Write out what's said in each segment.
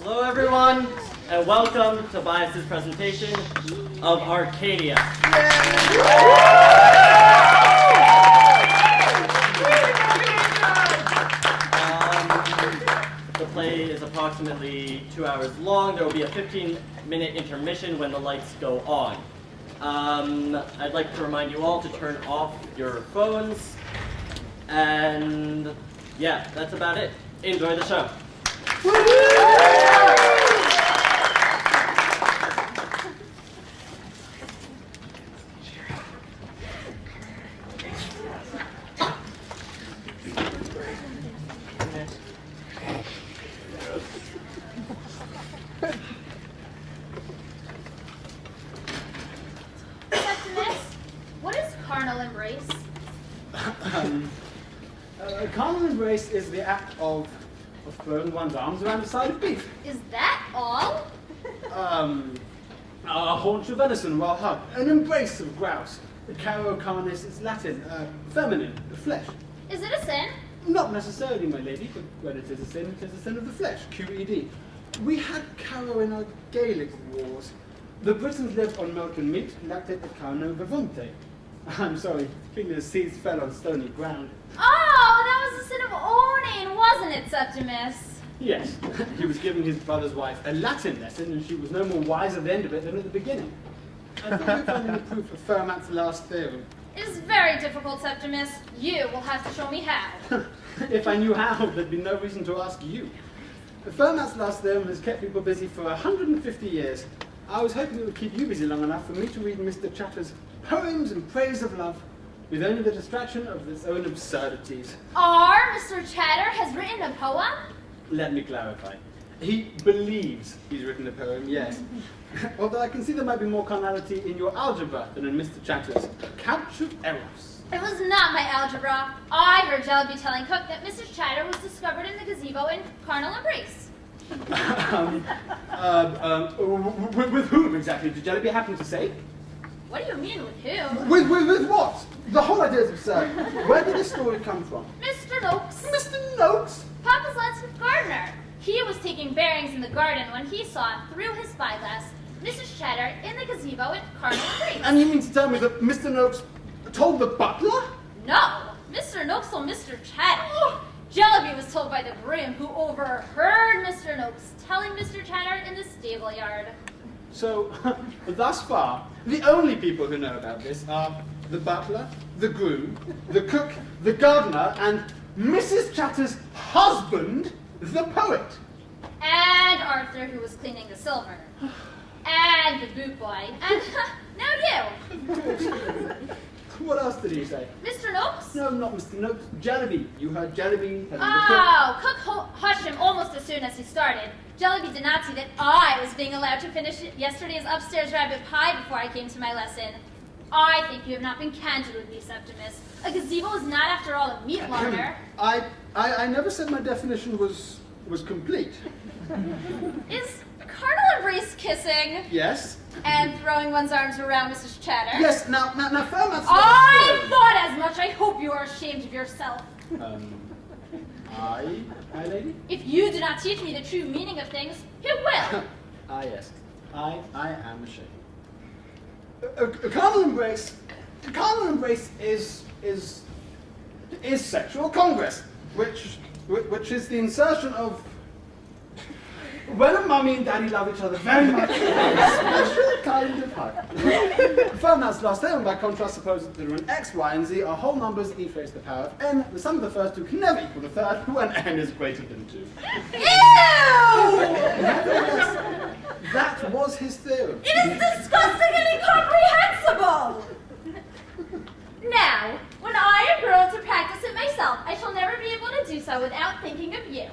Hello everyone, and welcome to Bias's presentation of Arcadia. The play is approximately 2 hours long. There will be a 15-minute intermission when the lights go on. I'd like to remind you all to turn off your phones, and yeah, that's about it. Enjoy the show. What is carnal embrace? Carnal embrace is the act of throwing one's arms around a side of beef. Is that all? A haunch of venison well hugged, an embrace of grouse. Caro carnis is Latin, feminine, the flesh. Is it a sin? Not necessarily, my lady, but when it is a sin of the flesh, QED. We had caro in our Gaelic wars. The Britons lived on milk and meat, lactate et carno vivante. I'm sorry, King of the seas fell on stony ground. Oh, that was the sin of owning, wasn't it, Septimus? Yes, he was giving his brother's wife a Latin lesson, and she was no more wise at the end of it than at the beginning. I thought we found any proof of Fermat's last theorem. It is very difficult, Septimus. You will have to show me how. If I knew how, there'd be no reason to ask you. Fermat's last theorem has kept people busy for 150 years. I was hoping it would keep you busy long enough for me to read Mr. Chatter's poems in praise of love, with only the distraction of its own absurdities. Mr. Chatter has written a poem? Let me clarify. He believes he's written a poem, yes. Although I can see there might be more carnality in your algebra than in Mr. Chatter's couch of errors. It was not my algebra. I heard Jellyby telling Cook that Mrs. Chatter was discovered in the gazebo in carnal embrace. With whom exactly? Did Jellyby happen to say? What do you mean, with who? With what? The whole idea is absurd. Where did this story come from? Mr. Noakes. Mr. Noakes? Papa's last gardener. He was taking bearings in the garden when he saw, through his spyglass, Mrs. Chatter in the gazebo at carnal embrace. And you mean to tell me that Mr. Noakes told the butler? No, Mr. Noakes told Mr. Chatter. Jellyby was told by the groom, who overheard Mr. Noakes telling Mr. Chatter in the stable yard. So, thus far, the only people who know about this are the butler, the groom, the cook, the gardener, and Mrs. Chatter's husband, the poet. And Arthur, who was cleaning the silver. And the boot boy. And now you. What else did he say? Mr. Noakes? No, not Mr. Noakes. Jellyby. You heard Jellyby. Cook hushed him almost as soon as he started. Jellyby did not see that I was being allowed to finish yesterday's upstairs rabbit pie before I came to my lesson. I think you have not been candid with me, Septimus. A gazebo is not, after all, a meat larder. I never said my definition was complete. Is carnal embrace kissing? Yes. And throwing one's arms around Mrs. Chatter? Yes, now, Fermat's... I thought as much. I hope you are ashamed of yourself. I, my lady? If you do not teach me the true meaning of things, who will? Yes. I am ashamed. Carnal embrace is sexual congress, which is the insertion of when a mummy and daddy love each other very much, a special kind of hug. Fermat's last theorem, by contrast, supposes that there are an x, y, and z are whole numbers each raised to the power of n. The sum of the first two can never equal the third when n is greater than 2. Ew! Nevertheless, that was his theorem. It is disgusting and incomprehensible! Now, when I am grown to practice it myself, I shall never be able to do so without thinking of you.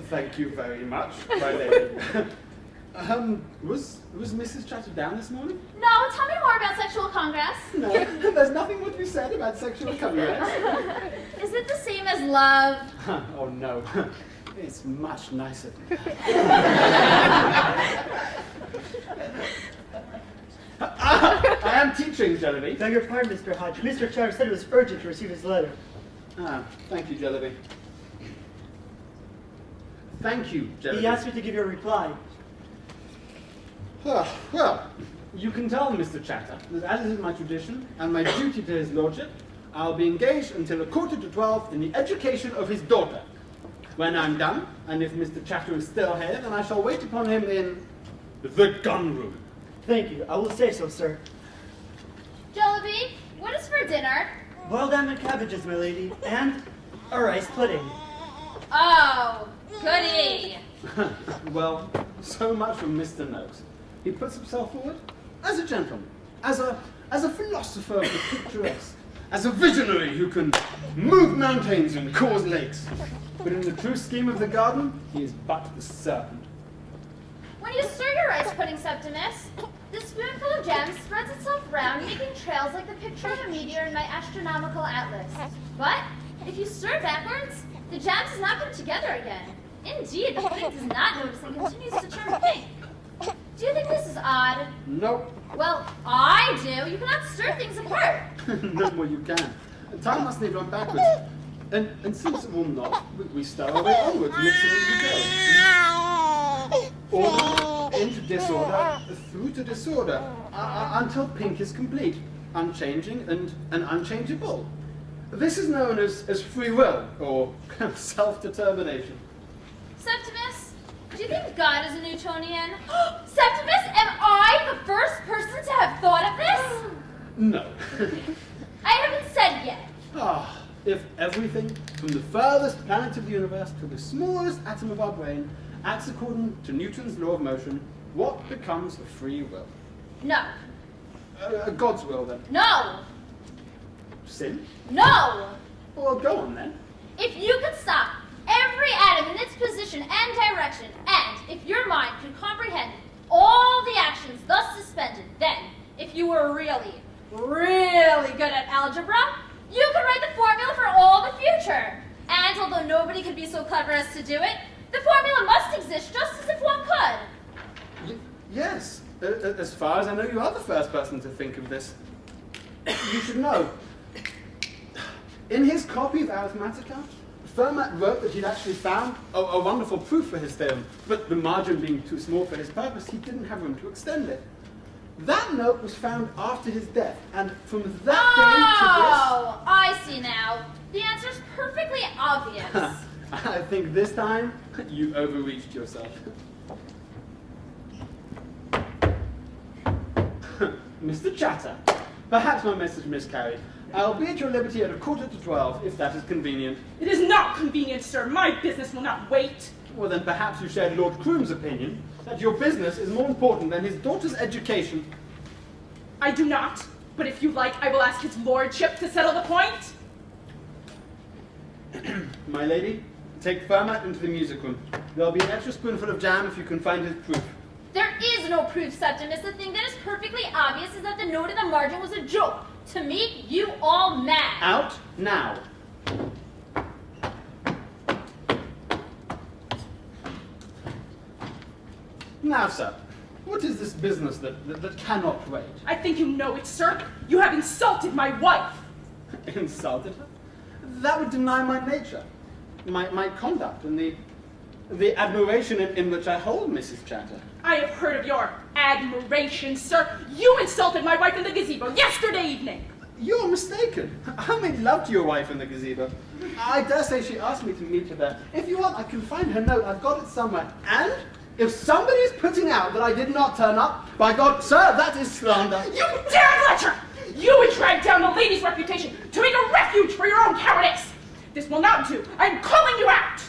Thank you very much, my lady. Was Mrs. Chatter down this morning? No, tell me more about sexual congress. No, there's nothing more to be said about sexual congress. Is it the same as love? Oh no, it's much nicer than that. I am teaching, Jellyby. Beg your pardon, Mr. Hodge. Mr. Chatter said it was urgent to receive his letter. Thank you, Jellyby. Thank you, Jelly. He asked me to give you a reply. Well, you can tell Mr. Chatter that as is my tradition and my duty to his lordship, I'll be engaged until 11:45 in the education of his daughter. When I'm done, and if Mr. Chatter is still here, then I shall wait upon him in the gun room. Thank you. I will say so, sir. Jollibee, what is for dinner? Boiled almond cabbages, my lady, and a rice pudding. Oh, goody. Well, so much from Mr. Noakes. He puts himself forward as a gentleman, as a philosopher of the picturesque, as a visionary who can move mountains and cause lakes. But in the true scheme of the garden, he is but the serpent. When you stir your rice pudding, Septimus, the spoonful of jam spreads itself round, making trails like the picture of a meteor in my astronomical atlas. But if you stir backwards, the jam does not come together again. Indeed, the pudding does not notice and continues to turn pink. Do you think this is odd? Nope. Well, I do. You cannot stir things apart. No more you can. Time must never run backwards. And since it will not, we stir our way onwards, mixing as we go. Order into disorder, through to disorder, until pink is complete, unchanging and unchangeable. This is known as free will, or self-determination. Septimus, do you think God is a Newtonian? Septimus, am I the first person to have thought of this? No. I haven't said yet. If everything, from the furthest planet of the universe to the smallest atom of our brain, acts according to Newton's law of motion, what becomes a free will? No. God's will, then. No. Sin? No. Well, go on, then. If you could stop every atom in its position and direction, and if your mind could comprehend all the actions thus suspended, then, if you were really, really good at algebra, you could write the formula for all the future. And although nobody could be so clever as to do it, the formula must exist just as if one could. Yes. As far as I know, you are the first person to think of this. You should know. In his copy of Arithmetica, Fermat wrote that he'd actually found a wonderful proof for his theorem, but the margin being too small for his purpose, he didn't have room to extend it. That note was found after his death, and from that day to this... Oh, I see now. The answer's perfectly obvious. I think this time you overreached yourself. Mr. Chatter, perhaps my message miscarried. I'll be at your liberty at 11:45, if that is convenient. It is not convenient, sir. My business will not wait. Well, then perhaps you share Lord Croom's opinion that your business is more important than his daughter's education. I do not, but if you like, I will ask his lordship to settle the point. My lady, take Fermat into the music room. There'll be an extra spoonful of jam if you can find his proof. There is no proof, Septimus. The thing that is perfectly obvious is that the note in the margin was a joke to make you all mad. Out now. Now, sir, what is this business that cannot wait? I think you know it, sir. You have insulted my wife. Insulted her? That would deny my nature, my conduct, and the admiration in which I hold Mrs. Chatter. I have heard of your admiration, sir. You insulted my wife in the gazebo yesterday evening. You're mistaken. I made love to your wife in the gazebo. I dare say she asked me to meet her there. If you want, I can find her note. I've got it somewhere. And if somebody is putting out that I did not turn up, by God, sir, that is slander. You damn lecher! You would drag down the lady's reputation to make a refuge for your own cowardice. This will not do. I'm calling you out.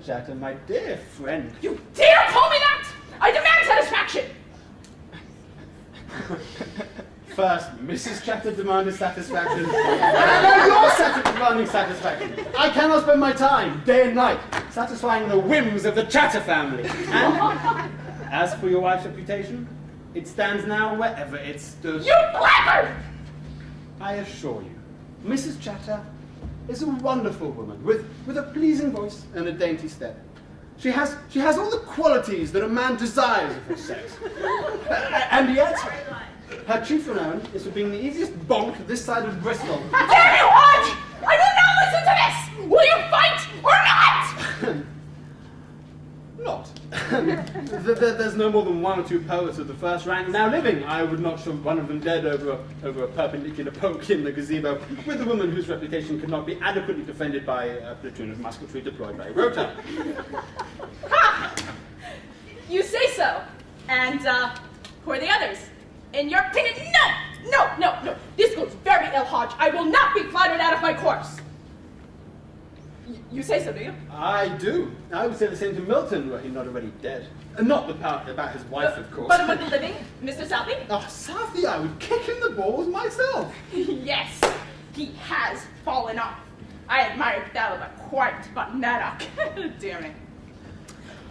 Chatter, my dear friend. You dare call me that? I demand satisfaction. First, Mrs. Chatter demanded satisfaction, and now you're demanding satisfaction. I cannot spend my time, day and night, satisfying the whims of the Chatter family. And as for your wife's reputation, it stands now wherever it stood. You blackguard! I assure you, Mrs. Chatter is a wonderful woman with a pleasing voice and a dainty step. She has all the qualities that a man desires of her sex. And yet, her chief renown is for being the easiest bonk this side of Bristol. Damn you, Hodge! I will not listen to this! Will you fight or not? Not. There's no more than one or two poets of the first rank now living. I would not show one of them dead over a perpendicular poke in the gazebo with a woman whose reputation could not be adequately defended by a platoon of musketry deployed by a rota. Ha! You say so. And, who are the others? In your opinion, no. This goes very ill, Hodge. I will not be flattered out of my course. You say so, do you? I do. I would say the same to Milton, were he not already dead. Not the part about his wife, of course. But among the living, Mr. Southey? Oh, Southey, I would kick him the balls myself. Yes, he has fallen off. I admired Thalaba quite, but Maddock, dear me.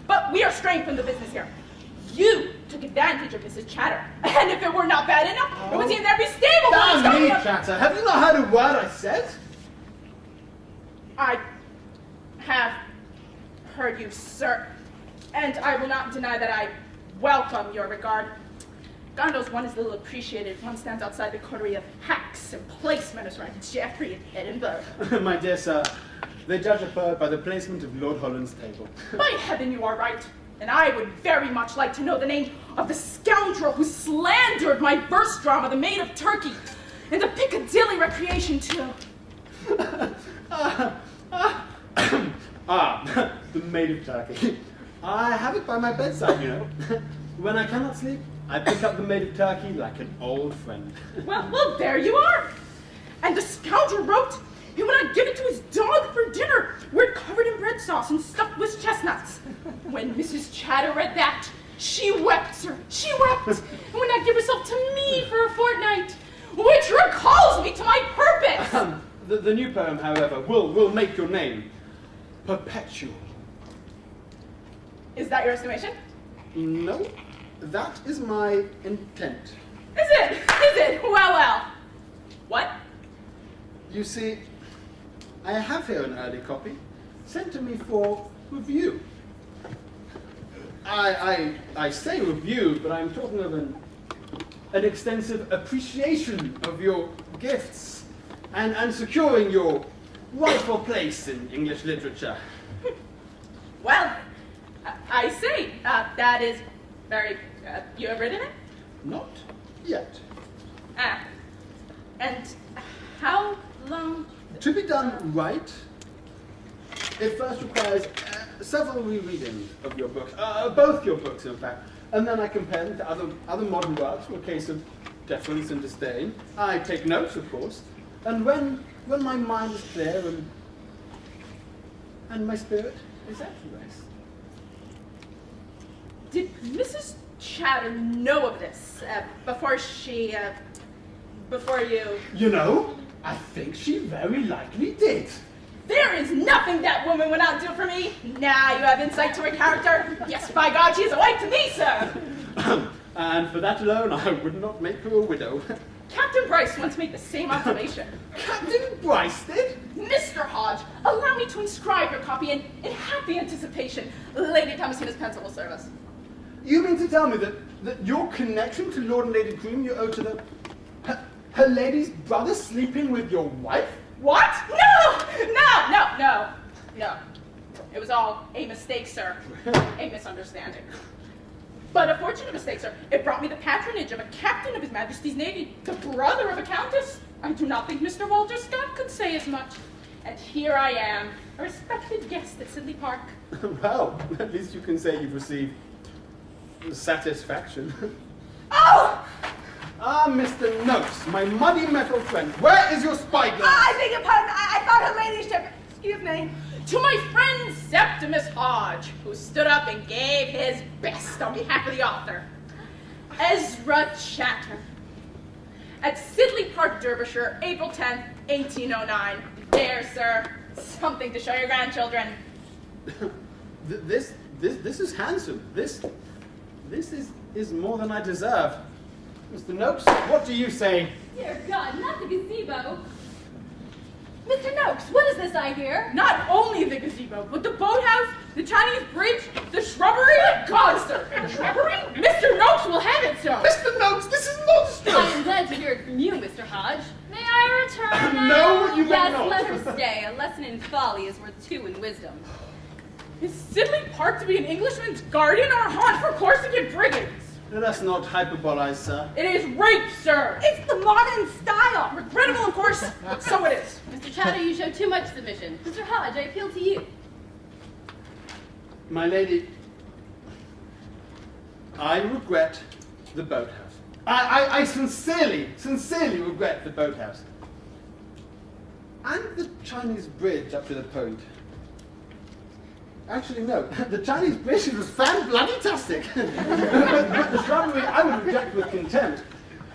But we are straying from the business here. You took advantage of Mrs. Chatter, and if it were not bad enough, it would seem that every stable boy is Damn me, going Chatter. Have you not heard a word I said? I have heard you, sir, and I will not deny that I welcome your regard. God knows one is little appreciated if one stands outside the coterie of hacks and placemen as right Geoffrey in Edinburgh. My dear sir, they judge a bird by the placement of Lord Holland's table. By heaven, you are right. And I would very much like to know the name of the scoundrel who slandered my verse drama, The Maid of Turkey, and the Piccadilly Recreation, too. The Maid of Turkey. I have it by my bedside, you know. When I cannot sleep, I pick up the Maid of Turkey like an old friend. Well, there you are. And the scoundrel wrote he would not give it to his dog for dinner, were it covered in bread sauce and stuffed with chestnuts. When Mrs. Chatter read that, she wept, sir. She wept, and would not give herself to me for a fortnight, which recalls me to my purpose. The new poem, however, will make your name perpetual. Is that your estimation? No, that is my intent. Is it? Is it? Well. What? You see, I have here an early copy, sent to me for review. I say review, but I'm talking of an extensive appreciation of your gifts and securing your rightful place in English literature. Well, I say, that is very, you have written it? Not yet. And how long? To be done right, it first requires several rereadings of your book, both your books, in fact, and then I compare them to other modern works for a case of deference and disdain. I take notes, of course, and when my mind is clear and my spirit is at rest. Did Mrs. Chatter know of this before you? You know, I think she very likely did. There is nothing that woman would not do for me. Now you have insight to her character. Yes, by God, she is a wife to me, sir. And for that alone, I would not make her a widow. Captain Bryce once made the same observation. Captain Bryce did? Mr. Hodge, allow me to inscribe your copy in happy anticipation. Lady Thomasina's pencil will serve us. You mean to tell me that your connection to Lord and Lady Groom you owe to her lady's brother sleeping with your wife? What? No! It was all a mistake, sir. A misunderstanding. But a fortunate mistake, sir. It brought me the patronage of a captain of His Majesty's Navy, the brother of a countess. I do not think Mr. Walter Scott could say as much. And here I am, a respected guest at Sidley Park. Well, at least you can say you've received satisfaction. Oh! Ah, Mr. Noakes, my muddy metal friend, where is your spyglass? I beg your pardon. I thought her ladyship. Excuse me. To my friend Septimus Hodge, who stood up and gave his best on behalf of the author. Ezra Chatter. At Sidley Park, Derbyshire, April 10th, 1809. There, sir. Something to show your grandchildren. This is handsome. This is more than I deserve. Mr. Noakes, what do you say? Dear God, not the gazebo. Mr. Noakes, what is this I hear? Not only the gazebo, but the boathouse, the Chinese bridge, the shrubbery. God, sir, the shrubbery? Mr. Noakes will have it, sir. Mr. Noakes, this is monstrous! I am glad to hear it from you, Mr. Hodge. May I return now? No, you may yes, not. let her stay, unless folly is worth 2 in wisdom. Is Sidley Park to be an Englishman's garden or a haunt for Corsican brigands? That's not hyperbolized, sir. It is rape, sir. It's the modern style. Regrettable, of course, but so it is. Mr. Chatter, you show too much submission. Mr. Hodge, I appeal to you. My lady, I regret the boathouse. I sincerely regret the boathouse. And the Chinese bridge up to the point. Actually, no. The Chinese bridge was fan-bloody-tastic. but the shrubbery I would reject with contempt.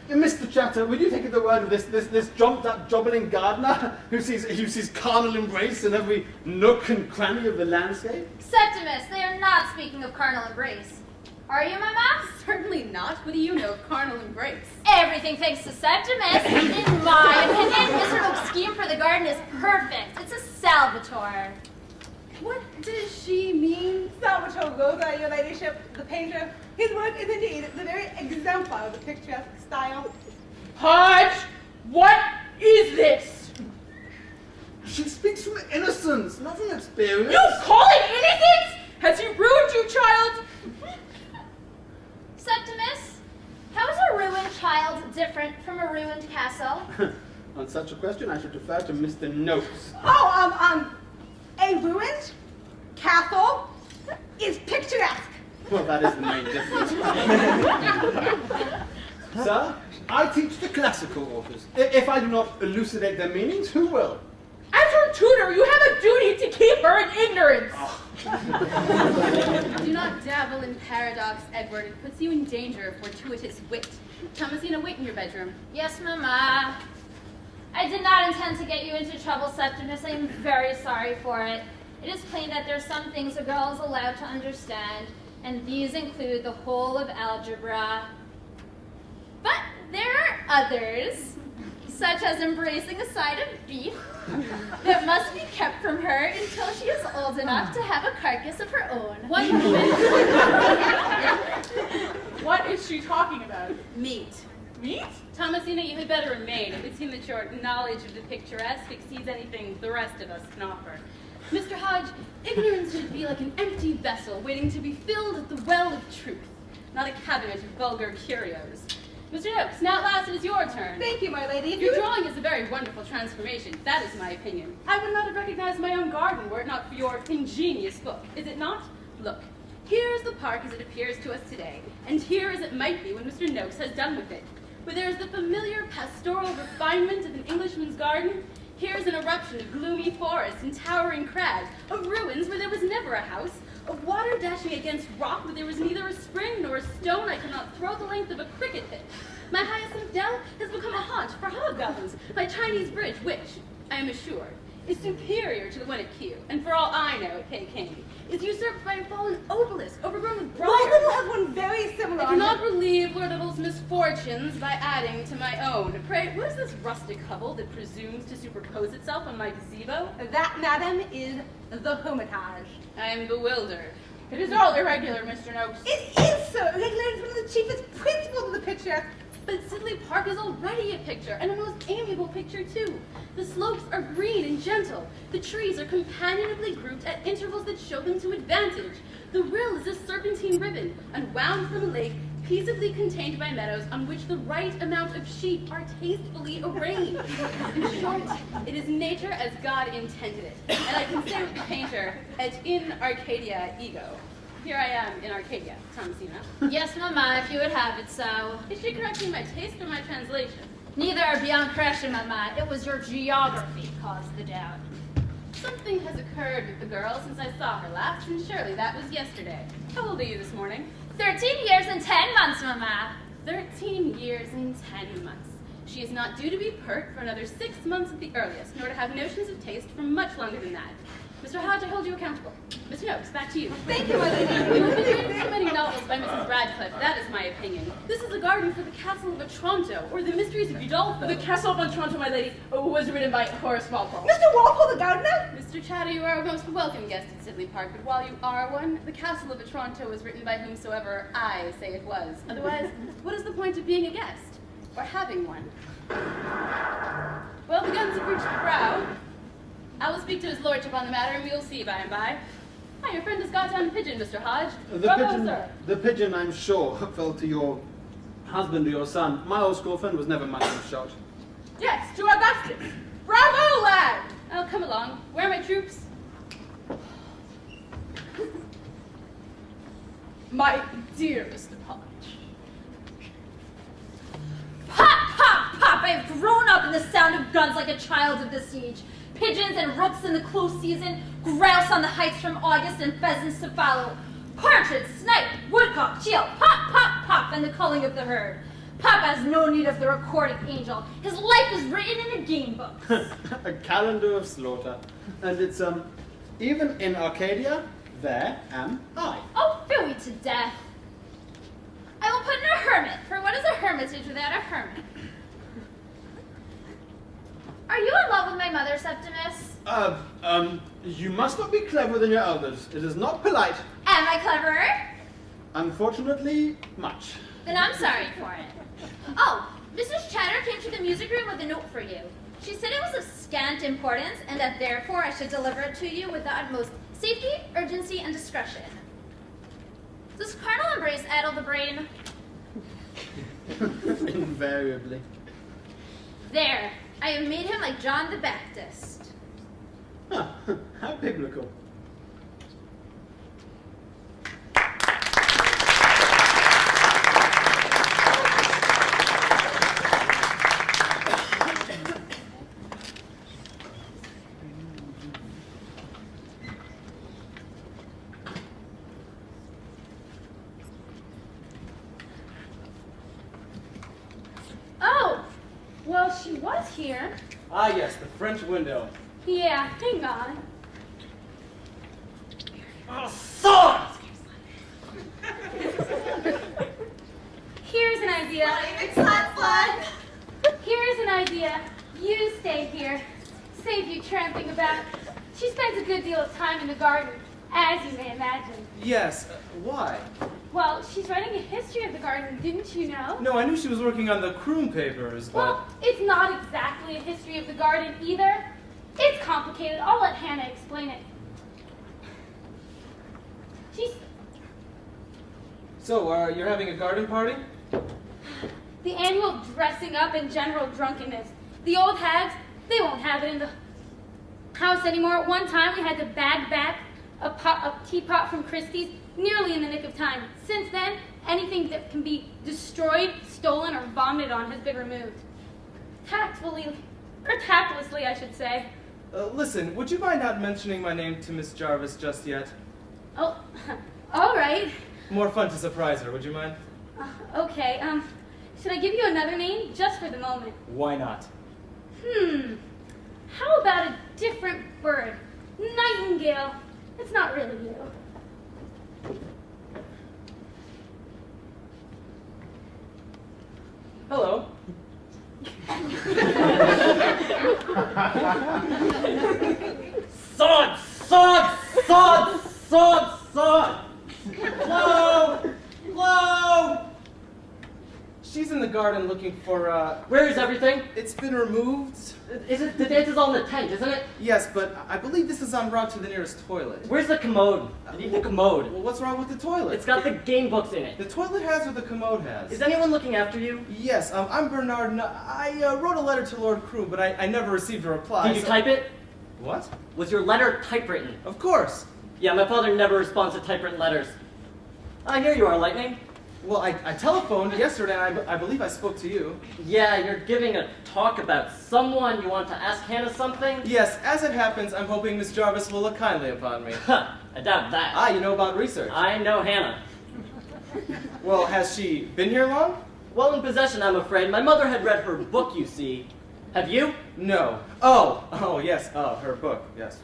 Mr. Chatter, would you take the word of this jumped-up, jobbling gardener who sees carnal embrace in every nook and cranny of the landscape? Septimus, they are not speaking of carnal embrace. Are you, Mama? Certainly not. What do you know of carnal embrace? Everything thanks to Septimus. In my opinion, Mr. Hope's scheme for the garden is perfect. It's a Salvatore. What does she mean? Salvatore Rosa, your ladyship, the painter. His work is indeed the very exemplar of the picturesque style. Hodge, what is this? She speaks from innocence, not from experience. You call it innocence? Has he ruined you, child? Septimus, how is a ruined child different from a ruined castle? On such a question, I should defer to Mr. Noakes. A ruined castle is picturesque. Well, that is the main difference. Sir, I teach the classical authors. If I do not elucidate their meanings, who will? As her tutor, you have a duty to keep her in ignorance. Do not dabble in paradox, Edward. It puts you in danger of fortuitous wit. Thomasina, wait in your bedroom. Yes, Mama. I did not intend to get you into trouble, Septimus. I am very sorry for it. It is plain that there are some things a girl is allowed to understand, and these include the whole of algebra. But there are others, such as embracing a side of beef, that must be kept from her until she is old enough to have a carcass of her own. 1 moment. What is she talking about? Meat. Meat? Thomasina, you had better remain. It would seem that your knowledge of the picturesque exceeds anything the rest of us can offer. Mr. Hodge, ignorance should be like an empty vessel waiting to be filled at the well of truth, not a cabinet of vulgar curios. Mr. Noakes, now at last it is your turn. Thank you, my lady. Your drawing is a very wonderful transformation. That is my opinion. I would not have recognized my own garden were it not for your ingenious book. Is it not? Look, here is the park as it appears to us today, and here as it might be when Mr. Noakes has done with it. Where there is the familiar pastoral refinement of an Englishman's garden, here is an eruption of gloomy forests and towering crags, of ruins where there was never a house, of water dashing against rock where there was neither a spring nor a stone I could not throw the length of a cricket pitch. My hyacinth dell has become a haunt for hobgoblins. My Chinese bridge, which, I am assured, is superior to the one at Kew, and for all I know at Peking, is usurped by a fallen obelisk overgrown with briars. Lord Little has one very similar. I cannot relieve Lord Little's misfortunes by adding to my own. Pray, what is this rustic hovel that presumes to superpose itself on my gazebo? That, madam, is the hermitage. I am bewildered. It is all irregular, Mr. Noakes. It is, sir. Regular is one of the chiefest principles of the picture. But Sidley Park is already a picture, and a most amiable picture too. The slopes are green and gentle. The trees are companionably grouped at intervals that show them to advantage. The rill is a serpentine ribbon, unwound from a lake, peaceably contained by meadows on which the right amount of sheep are tastefully arranged. In short, it is nature as God intended it. And I can say with the painter, et in Arcadia ego. Here I am in Arcadia, Thomasina. Yes, Mama, if you would have it so. Is she correcting my taste or my translation? Neither are beyond correction, Mama. It was your geography caused the doubt. Something has occurred with the girl since I saw her last, and surely that was yesterday. How old are you this morning? 13 years and 10 months, Mama. 13 years and 10 months. She is not due to be pert for another 6 months at the earliest, nor to have notions of taste for much longer than that. Mr. Hodge, I hold you accountable. Mr. Noakes, back to you. Thank you, my lady. You have been reading so many novels by Mrs. Radcliffe, that is my opinion. This is a garden for the Castle of Otranto, or the Mysteries of Udolpho. The Castle of Otranto, my lady, was written by Horace Walpole. Mr. Walpole, the gardener? Mr. Chatter, you are a most welcome guest at Sidley Park, but while you are one, the Castle of Otranto was written by whomsoever I say it was. Otherwise, what is the point of being a guest? Or having one? Well, the guns have reached the brow. I will speak to his lordship on the matter, and we will see by and by. Hi, your friend has got down the pigeon, Mr. Hodge. Bravo, sir. The pigeon, I'm sure, fell to your husband or your son. My old school friend was never much of a shot. Yes, to Augustus. Bravo, lad! Oh, come along. Where are my troops? My dear Mr. Hodge. Pop, pop, pop! I have grown up in the sound of guns like a child of the siege. Pigeons and rooks in the close season, grouse on the heights from August, and pheasants to follow. Partridge, snipe, woodcock, teal, pop, pop, pop, and the culling of the herd. Pop has no need of the recording angel. His life is written in a game book. A calendar of slaughter. And it's, even in Arcadia, there am I. Oh, phooey to death. I will put in a hermit, for what is a hermitage without a hermit? Are you in love with my mother, Septimus? You must not be cleverer than your elders. It is not polite. Am I cleverer? Unfortunately, much. Then I'm sorry for it. Oh, Mrs. Chatter came to the music room with a note for you. She said it was of scant importance and that therefore I should deliver it to you with the utmost safety, urgency, and discretion. Does carnal embrace addle the brain? Invariably. There, I have made him like John the Baptist. Huh, how biblical. Oh, well, she was here. Ah, yes, the French window. Yeah, hang on. Oh, sword! Here's an idea. Here's an idea. You stay here. Save you tramping about. She spends a good deal of time in the garden, as you may imagine. Yes, why? Well, she's writing a history of the garden, didn't you know? No, I knew she was working on the Croom papers, but... Well, it's not exactly a history of the garden either. It's complicated. I'll let Hannah explain it. She's... So, you're having a garden party? The annual dressing up and general drunkenness. The old hags, they won't have it in the house anymore. At one time, we had to bag back a teapot from Christie's nearly in the nick of time. Since then, anything that can be destroyed, stolen, or vomited on has been removed. Tactfully, or tactlessly, I should say. Listen, would you mind not mentioning my name to Miss Jarvis just yet? Oh, all right. More fun to surprise her, would you mind? Okay, should I give you another name just for the moment? Why not? How about a different bird? Nightingale. It's not really you. Hello. Sword! Sword! Sword! Sword! Sword! Hello! Hello! She's in the garden looking for, Where is everything? It's been removed. Is it the dance is on the tent, isn't it? Yes, but I believe this is en route to the nearest toilet. Where's the commode? I need the commode. Well, what's wrong with the toilet? It's got the game books in it. The toilet has what the commode has. Is anyone looking after you? Yes, I'm Bernard. I wrote a letter to Lord Crew, but I never received a reply. Did you type it? What? Was your letter typewritten? Of course. Yeah, my father never responds to typewritten letters. Ah, here you are, Lightning. Well, I telephoned yesterday, and I believe I spoke to you. Yeah, you're giving a talk about someone. You want to ask Hannah something? Yes, as it happens, I'm hoping Miss Jarvis will look kindly upon me. Huh, I doubt that. Ah, you know about research. I know Hannah. Well, has she been here long? Well in possession, I'm afraid. My mother had read her book, you see. Have you? No. Oh, yes, her book, yes.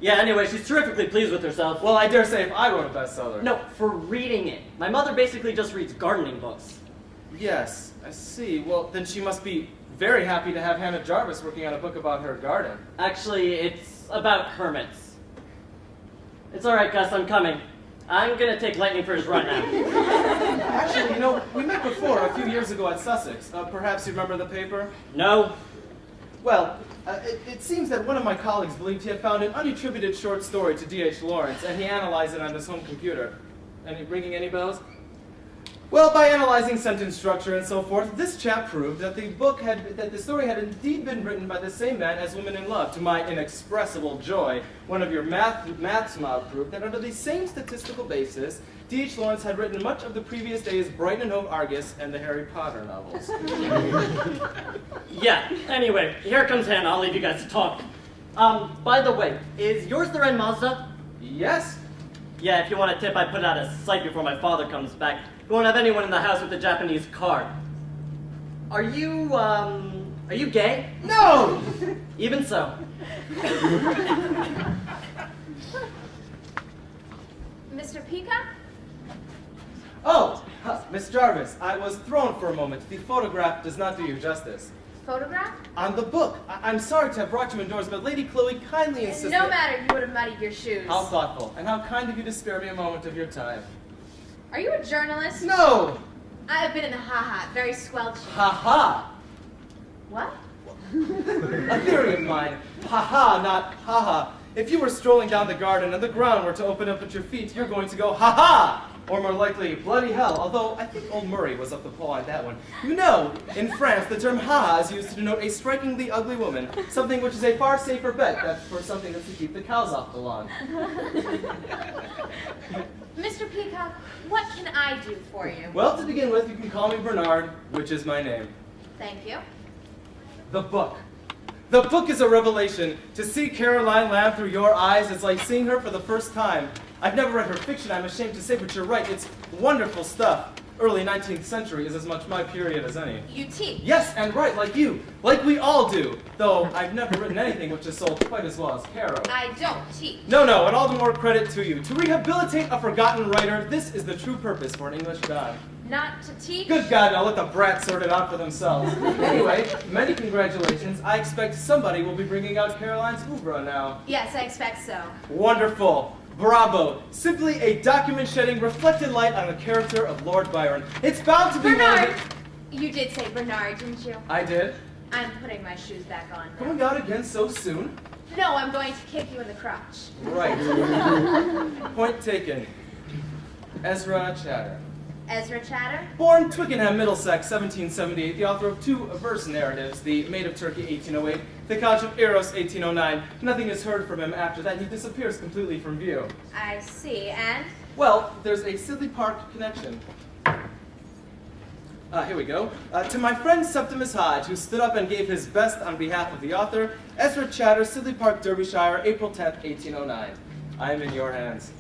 Yeah, anyway, she's terrifically pleased with herself. Well, I dare say if I wrote a bestseller. No, for reading it. My mother basically just reads gardening books. Yes, I see. Well, then she must be very happy to have Hannah Jarvis working on a book about her garden. Actually, it's about hermits. It's all right, Gus, I'm coming. I'm gonna take Lightning for his run now. Actually, you know, we met before a few years ago at Sussex. Perhaps you remember the paper? No. Well, it seems that one of my colleagues believed he had found an unattributed short story to D.H. Lawrence, and he analyzed it on his home computer. Ringing any bells? Well, by analyzing sentence structure and so forth, this chap proved that the story had indeed been written by the same man as Women in Love. To my inexpressible joy, one of your maths mob proved that under the same statistical basis, D.H. Lawrence had written much of the previous day's Brighton and Hove Argus and the Harry Potter novels. Yeah, anyway, here comes Hannah. I'll leave you guys to talk. By the way, is yours the red Mazda? Yes? Yeah, if you want a tip, I put it out of sight before my father comes back. We won't have anyone in the house with a Japanese car. Are you gay? No! Even so. Mr. Peacock? Oh, Miss Jarvis, I was thrown for a moment. The photograph does not do you justice. Photograph? On the book. I'm sorry to have brought you indoors, but Lady Chloe kindly insisted... No matter, you would have muddied your shoes. How thoughtful, and how kind of you to spare me a moment of your time. Are you a journalist? No! I have been in the ha-ha, very squelchy. Ha-ha! What? A theory of mine. Ha-ha, not ha-ha. If you were strolling down the garden and the ground were to open up at your feet, you're going to go ha-ha! Or more likely, bloody hell, although I think old Murray was up the pole on that one. You know, in France, the term ha-ha is used to denote a strikingly ugly woman, something which is a far safer bet than for something that's to keep the cows off the lawn. Mr. Peacock, what can I do for you? Well, to begin with, you can call me Bernard, which is my name. Thank you. The book. The book is a revelation. To see Caroline Lamb through your eyes is like seeing her for the first time. I've never read her fiction, I'm ashamed to say, but you're right, it's wonderful stuff. Early 19th century is as much my period as any. You teach. Yes, and right, like you. Like we all do. Though I've never written anything which has sold quite as well as Caro. I don't teach. No, and all the more credit to you. To rehabilitate a forgotten writer, this is the true purpose for an English god. Not to teach? Good God, now let the brats sort it out for themselves. Anyway, many congratulations. I expect somebody will be bringing out Caroline's oeuvre now. Yes, I expect so. Wonderful. Bravo. Simply a document shedding reflected light on the character of Lord Byron. It's bound to be Bernard! You did say Bernard, didn't you? I did. I'm putting my shoes back on now. Going out again so soon? No, I'm going to kick you in the crotch. Right. Point taken. Ezra Chatter. Ezra Chatter? Born Twickenham, Middlesex, 1778, the author of two verse narratives, The Maid of Turkey, 1808, The Couch of Eros, 1809. Nothing is heard from him after that. He disappears completely from view. I see, and? Well, there's a Sidley Park connection. Here we go. To my friend Septimus Hodge, who stood up and gave his best on behalf of the author, Ezra Chatter, Sidley Park, Derbyshire, April 10th, 1809. I am in your hands.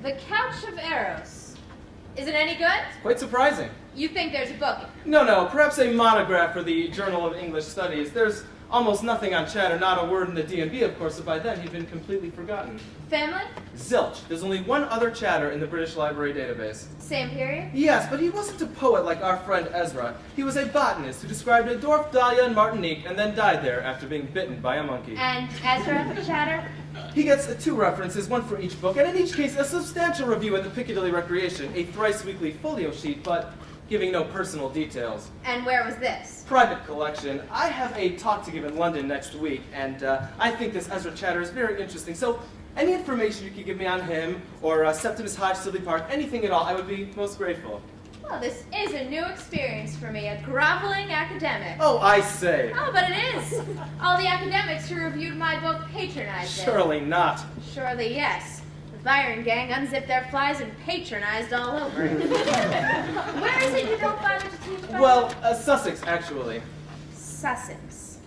The Couch of Eros. Is it any good? Quite surprising. You think there's a book? No, perhaps a monograph for the Journal of English Studies. There's almost nothing on Chatter, not a word in the D&B, of course, but by then he'd been completely forgotten. Family? Zilch. There's only one other Chatter in the British Library database. Same period? Yes, but he wasn't a poet like our friend Ezra. He was a botanist who described a dwarf dahlia in Martinique and then died there after being bitten by a monkey. And Ezra Chatter? He gets two references, one for each book, and in each case a substantial review in the Piccadilly Recreation, a thrice-weekly folio sheet, but giving no personal details. And where was this? Private collection. I have a talk to give in London next week, and I think this Ezra Chatter is very interesting. So any information you could give me on him, or Septimus Hodge, Sidley Park, anything at all, I would be most grateful. Well, this is a new experience for me, a groveling academic. Oh, I say. Oh, but it is. All the academics who reviewed my book patronized it. Surely not. Surely yes. The Byron gang unzipped their flies and patronized all over it. Where is it you don't bother to teach about? Well, Sussex, actually. Sussex.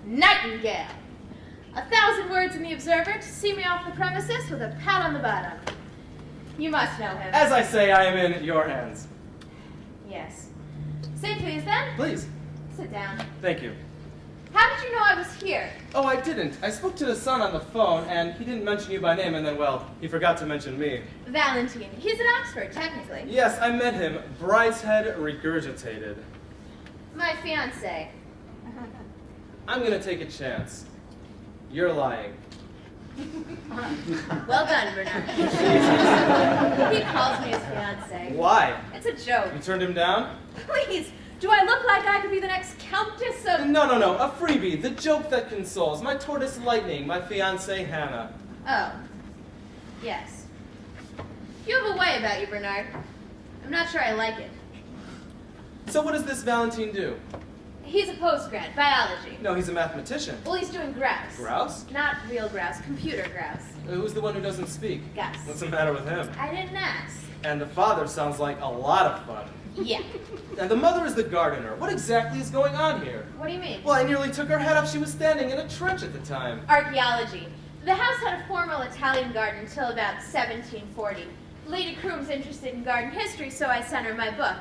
Nightingale. 1,000 words in the Observer to see me off the premises with a pat on the bottom. You must know him. As I say, I am in your hands. Yes. Say please then. Please. Sit down. Thank you. How did you know I was here? Oh, I didn't. I spoke to the son on the phone, and he didn't mention you by name, and then, well, he forgot to mention me. Valentine. He's at Oxford, technically. Yes, I met him. Brideshead regurgitated. My fiancé. I'm gonna take a chance. You're lying. Well done, Bernard. He calls me his fiancé. Why? It's a joke. You turned him down? Please, Do I look like I could be the next Countess of... No, a freebie, the joke that consoles. My tortoise Lightning, my fiancée Hannah. Oh. Yes. You have a way about you, Bernard. I'm not sure I like it. So what does this Valentine do? He's a postgrad, biology. No, he's a mathematician. Well, he's doing grouse. Grouse? Not real grouse, computer grouse. Who's the one who doesn't speak? Gus. What's the matter with him? I didn't ask. And the father sounds like a lot of fun. Yeah. And the mother is the gardener. What exactly is going on here? What do you mean? Well, I nearly took her head off. She was standing in a trench at the time. Archaeology. The house had a formal Italian garden until about 1740. Lady Croom's interested in garden history, so I sent her my book.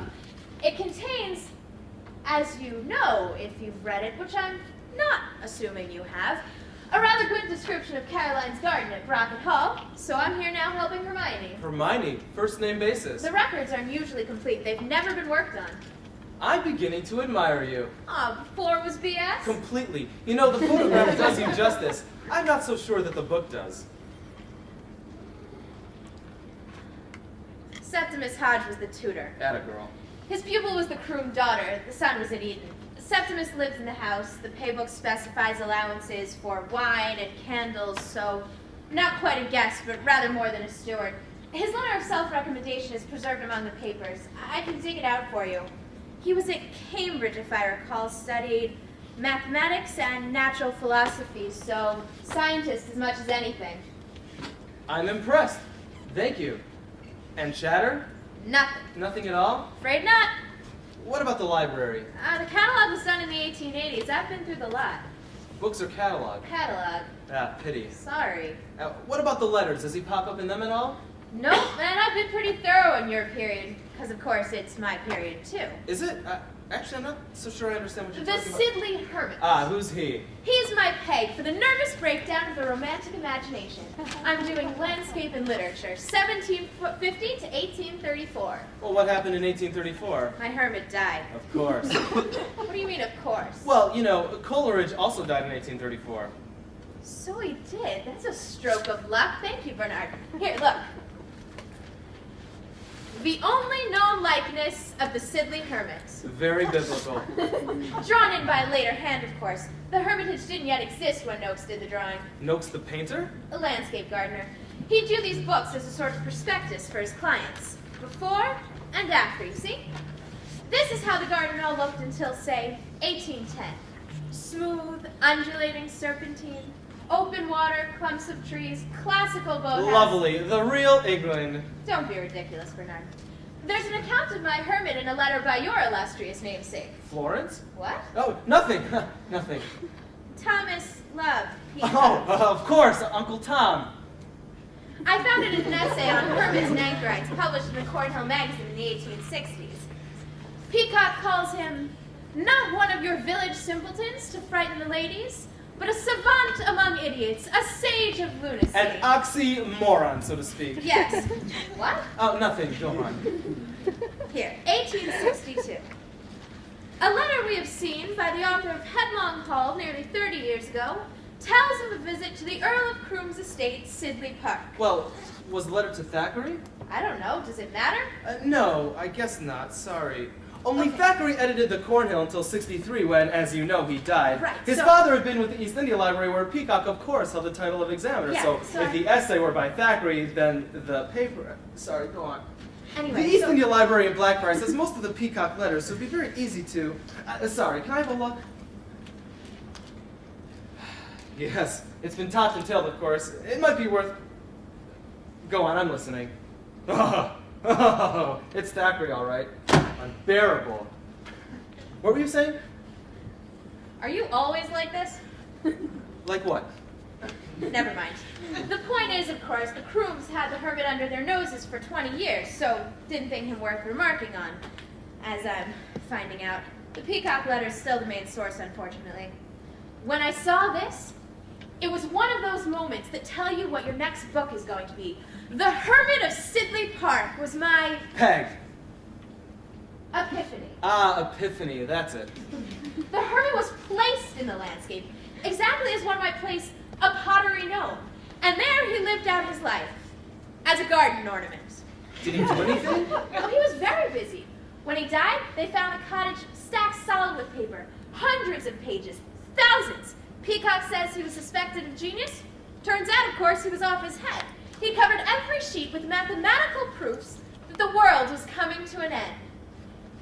It contains, as you know if you've read it, which I'm not assuming you have, a rather good description of Caroline's garden at Brockett Hall, so I'm here now helping Hermione. Hermione, first name basis. The records aren't usually complete. They've never been worked on. I'm beginning to admire you. Aw, before it was BS? Completely. You know, the photograph does you justice. I'm not so sure that the book does. Septimus Hodge was the tutor. Atta girl. His pupil was the Croom daughter. The son was at Eton. Septimus lives in the house. The paybook specifies allowances for wine and candles, so not quite a guest, but rather more than a steward. His letter of self-recommendation is preserved among the papers. I can dig it out for you. He was at Cambridge, if I recall, studied mathematics and natural philosophy, so scientist as much as anything. I'm impressed. Thank you. And chatter? Nothing. Nothing at all? Afraid not. What about the library? The catalog was done in the 1880s. I've been through the lot. Books or catalog? Catalog. Ah, pity. Sorry. What about the letters? Does he pop up in them at all? Nope, and I've been pretty thorough in your period, because of course it's my period too. Is it? Actually, I'm not so sure I understand what you're The talking about. Sidley Hermit. Ah, who's he? He's my peg for the nervous breakdown of the romantic imagination. I'm doing landscape and literature, 1750 to 1834. Well, what happened in 1834? My hermit died. Of course. What do you mean, of course? Well, you know, Coleridge also died in 1834. So he did. That's a stroke of luck. Thank you, Bernard. Here, look. The only known likeness of the Sidley Hermit. Very biblical. Drawn in by a later hand, of course. The hermitage didn't yet exist when Noakes did the drawing. Noakes the painter? A landscape gardener. He'd do these books as a sort of prospectus for his clients. Before and after, you see? This is how the garden all looked until, say, 1810. Smooth, undulating serpentine, open water, clumps of trees, classical boathouse. Lovely. The real England. Don't be ridiculous, Bernard. There's an account of my hermit in a letter by your illustrious namesake. Florence? What? Oh, nothing. Nothing. Thomas Love. Oh, of course, Uncle Tom. I found it in an essay on hermits and anchorites published in the Cornhill magazine in the 1860s. Peacock calls him not one of your village simpletons to frighten the ladies, but a savant among idiots, a sage of lunacy. An oxymoron, so to speak. Yes. What? Oh, nothing. Go on. Here, 1862. A letter we have seen by the author of Headlong Hall nearly 30 years ago tells of a visit to the Earl of Croom's estate, Sidley Park. Well, was the letter to Thackeray? I don't know. Does it matter? No, I guess not. Sorry. Only Okay. Thackeray edited the Cornhill until 63 when, as you know, he died. Right, His so- father had been with the East India Library where Peacock, of course, held the title of examiner. Yeah, so so if the essay were by Thackeray, then the paper... Sorry, go on. Anyway, The East so- India Library in Blackfriars has most of the Peacock letters, so it'd be very easy to... sorry, can I have a look? Yes, it's been topped and tailed, of course. It might be worth... Go on, I'm listening. Oh, it's Thackeray, all right. Unbearable. What were you saying? Are you always like this? Like what? Never mind. The point is, of course, the Crooms had the hermit under their noses for 20 years, so didn't think him worth remarking on. As I'm finding out, the Peacock letter's still the main source, unfortunately. When I saw this, it was one of those moments that tell you what your next book is going to be. The Hermit of Sidley Park was my Peg. epiphany. Ah, epiphany, that's it. The hermit was placed in the landscape, exactly as one might place a pottery gnome. And there he lived out his life, as a garden ornament. Did he do anything? Oh, he was very busy. When he died, they found the cottage stacked solid with paper. Hundreds of pages. Thousands. Peacock says he was suspected of genius. Turns out, of course, he was off his head. He covered every sheet with mathematical proofs that the world was coming to an end.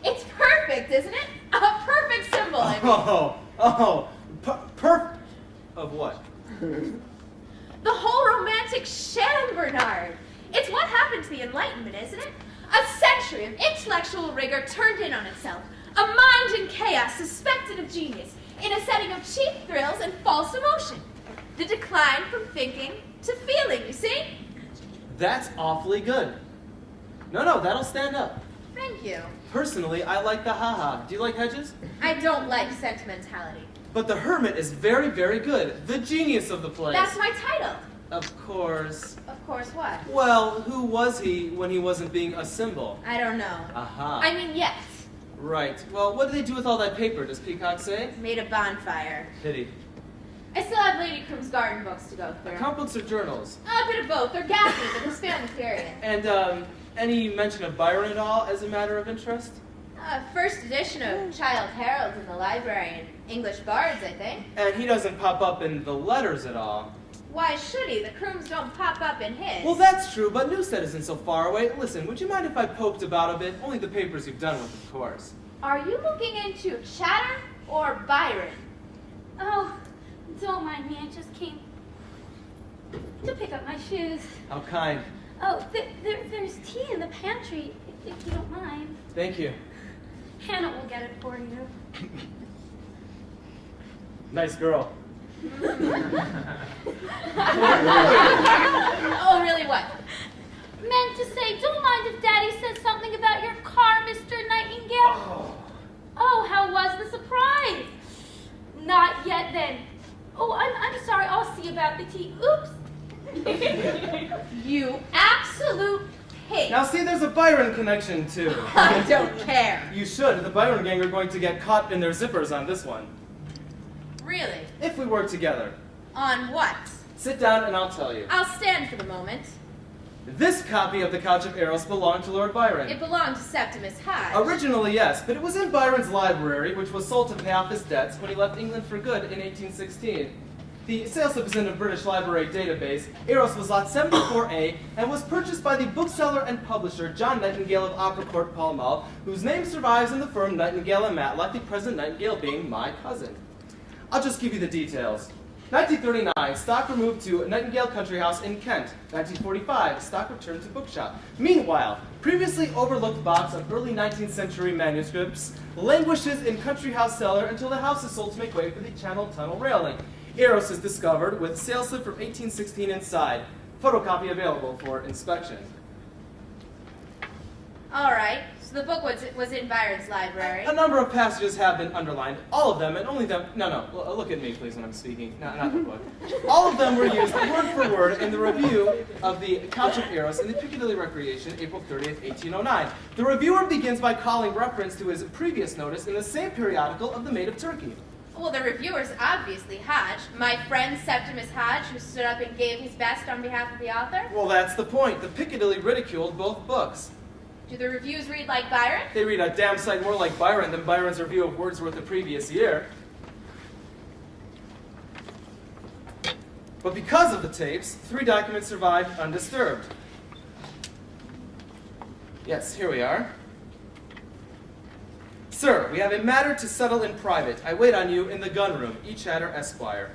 It's perfect, isn't it? A perfect symbol, I mean. Perfect. Of what? The whole romantic sham, Bernard. It's what happened to the Enlightenment, isn't it? A century of intellectual rigor turned in on itself. A mind in chaos suspected of genius in a setting of cheap thrills and false emotion. The decline from thinking to feeling, you see? That's awfully good. No, that'll stand up. Thank you. Personally, I like the haha. Do you like Hedges? I don't like sentimentality. But the Hermit is very, very good. The genius of the place. That's my title. Of course. Of course what? Well, who was he when he wasn't being a symbol? I don't know. Aha. I mean, yes. Right. Well, what did they do with all that paper, does Peacock say? Made a bonfire. Pity. I still have Lady Croom's garden books to go through. Account books or journals? A bit of both. They're gaffy, but they span the period. And, any mention of Byron at all as a matter of interest? First edition of Childe Harold in the library and English bards, I think. And he doesn't pop up in the letters at all. Why should he? The Crooms don't pop up in his. Well, that's true, but Newstead isn't so far away. Listen, would you mind if I poked about a bit? Only the papers you've done with, of course. Are you looking into Chatter or Byron? Oh, don't mind me. I just came to pick up my shoes. How kind. Oh, there's tea in the pantry, if you don't mind. Thank you. Hannah will get it for you. Nice girl. Oh, really, what? Meant to say, don't mind if Daddy says something about your car, Mr. Nightingale. Oh, how was the surprise? Not yet, then. Oh, I'm sorry. I'll see about the tea. Oops. You absolute pig. Now see, there's a Byron connection, too. I don't care. You should. The Byron gang are going to get caught in their zippers on this one. Really? If we work together. On what? Sit down and I'll tell you. I'll stand for the moment. This copy of the Couch of Eros belonged to Lord Byron. It belonged to Septimus Hodge. Originally, yes, but it was in Byron's library, which was sold to pay off his debts when he left England for good in 1816. The sales slip is in the British Library database. Eros was lot 74A and was purchased by the bookseller and publisher John Nightingale of Opera Court, Pall Mall, whose name survives in the firm Nightingale and Matlock, the present Nightingale being my cousin. I'll just give you the details. 1939, stock removed to Nightingale Country House in Kent. 1945, stock returned to bookshop. Meanwhile, previously overlooked box of early 19th century manuscripts languishes in Country House cellar until the house is sold to make way for the Channel Tunnel railing. Eros is discovered with sales slip from 1816 inside. Photocopy available for inspection. All right. So the book was in Byron's library. A number of passages have been underlined. All of them, and only them. No, look at me, please, when I'm speaking. Not the book. All of them were used word for word in the review of the Couch of Eros in the Piccadilly Recreation, April 30th, 1809. The reviewer begins by calling reference to his previous notice in the same periodical of the Maid of Turkey. Well, the reviewer's obviously Hodge, my friend Septimus Hodge, who stood up and gave his best on behalf of the author. Well, that's the point. The Piccadilly ridiculed both books. Do the reviews read like Byron? They read a damn sight more like Byron than Byron's review of Wordsworth the previous year. But because of the tapes, 3 documents survived undisturbed. Yes, here we are. Sir, we have a matter to settle in private. I wait on you in the gun room, E. Chatter, Esquire.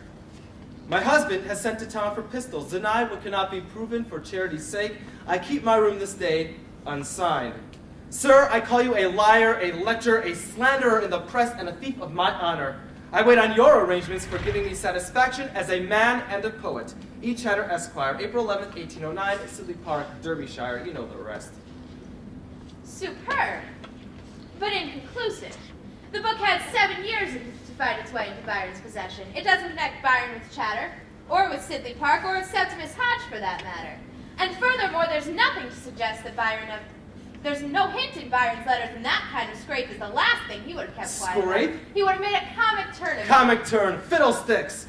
My husband has sent to town for pistols. Deny what cannot be proven for charity's sake. I keep my room this day unsigned. Sir, I call you a liar, a lecher, a slanderer in the press, and a thief of my honor. I wait on your arrangements for giving me satisfaction as a man and a poet. E. Chatter, Esquire, April 11th, 1809, Sidley Park, Derbyshire. You know the rest. Superb, but inconclusive. The book had 7 years to find its way into Byron's possession. It doesn't connect Byron with Chatter, or with Sidley Park, or with Septimus Hodge for that matter. And furthermore, there's nothing to suggest that there's no hint in Byron's letters that that kind of scrape is the last thing he would have kept quiet about. Scrape? He would have made a comic turn of it. Comic turn, fiddlesticks.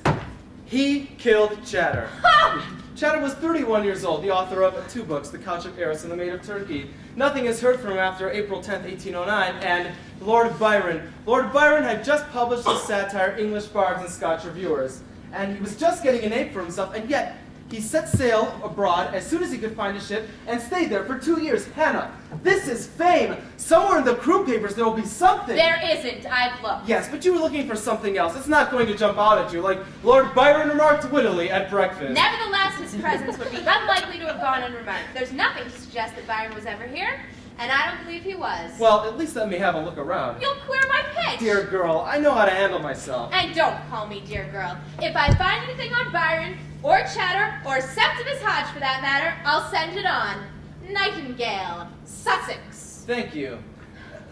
He killed Chatter. Ha! Chatter was 31 years old, the author of 2 books, The Couch of Eros and The Maid of Turkey. Nothing is heard from him after April 10th, 1809, and Lord Byron. Lord Byron had just published his satire, English Bards and Scotch Reviewers, and he was just getting a name for himself, and yet he set sail abroad as soon as he could find a ship and stayed there for 2 years. Hannah, this is fame. Somewhere in the crew papers there will be something. There isn't. I've looked. Yes, but you were looking for something else. It's not going to jump out at you like Lord Byron remarked wittily at breakfast. Nevertheless, his presence would be unlikely to have gone unremarked. There's nothing to suggest that Byron was ever here, and I don't believe he was. Well, at least let me have a look around. You'll queer my pitch. Dear girl, I know how to handle myself. And don't call me dear girl. If I find anything on Byron, or Chatter, or Septimus Hodge for that matter, I'll send it on. Nightingale, Sussex. Thank you.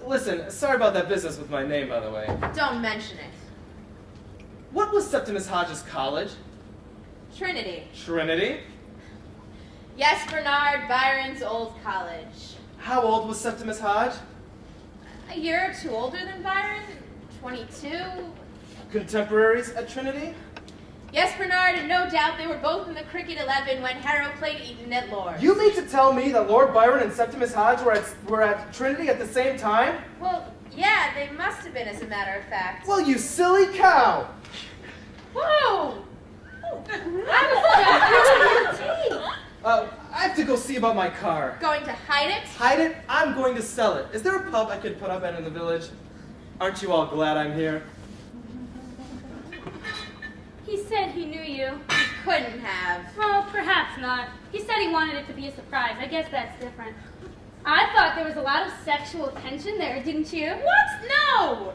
Listen, sorry about that business with my name, by the way. Don't mention it. What was Septimus Hodge's college? Trinity. Trinity? Yes, Bernard, Byron's old college. How old was Septimus Hodge? A year or two older than Byron, 22. Contemporaries at Trinity? Yes, Bernard, and no doubt they were both in the cricket 11 when Harrow played Eton at Lord's. You mean to tell me that Lord Byron and Septimus Hodge were at Trinity at the same time? Well, yeah, they must have been, as a matter of fact. Well, you silly cow! Whoa! I have to go see about my car. Going to hide it? Hide it? I'm going to sell it. Is there a pub I could put up at in the village? Aren't you all glad I'm here? He said he knew you. He couldn't have. Well, perhaps not. He said he wanted it to be a surprise. I guess that's different. I thought there was a lot of sexual tension there, didn't you? What? No!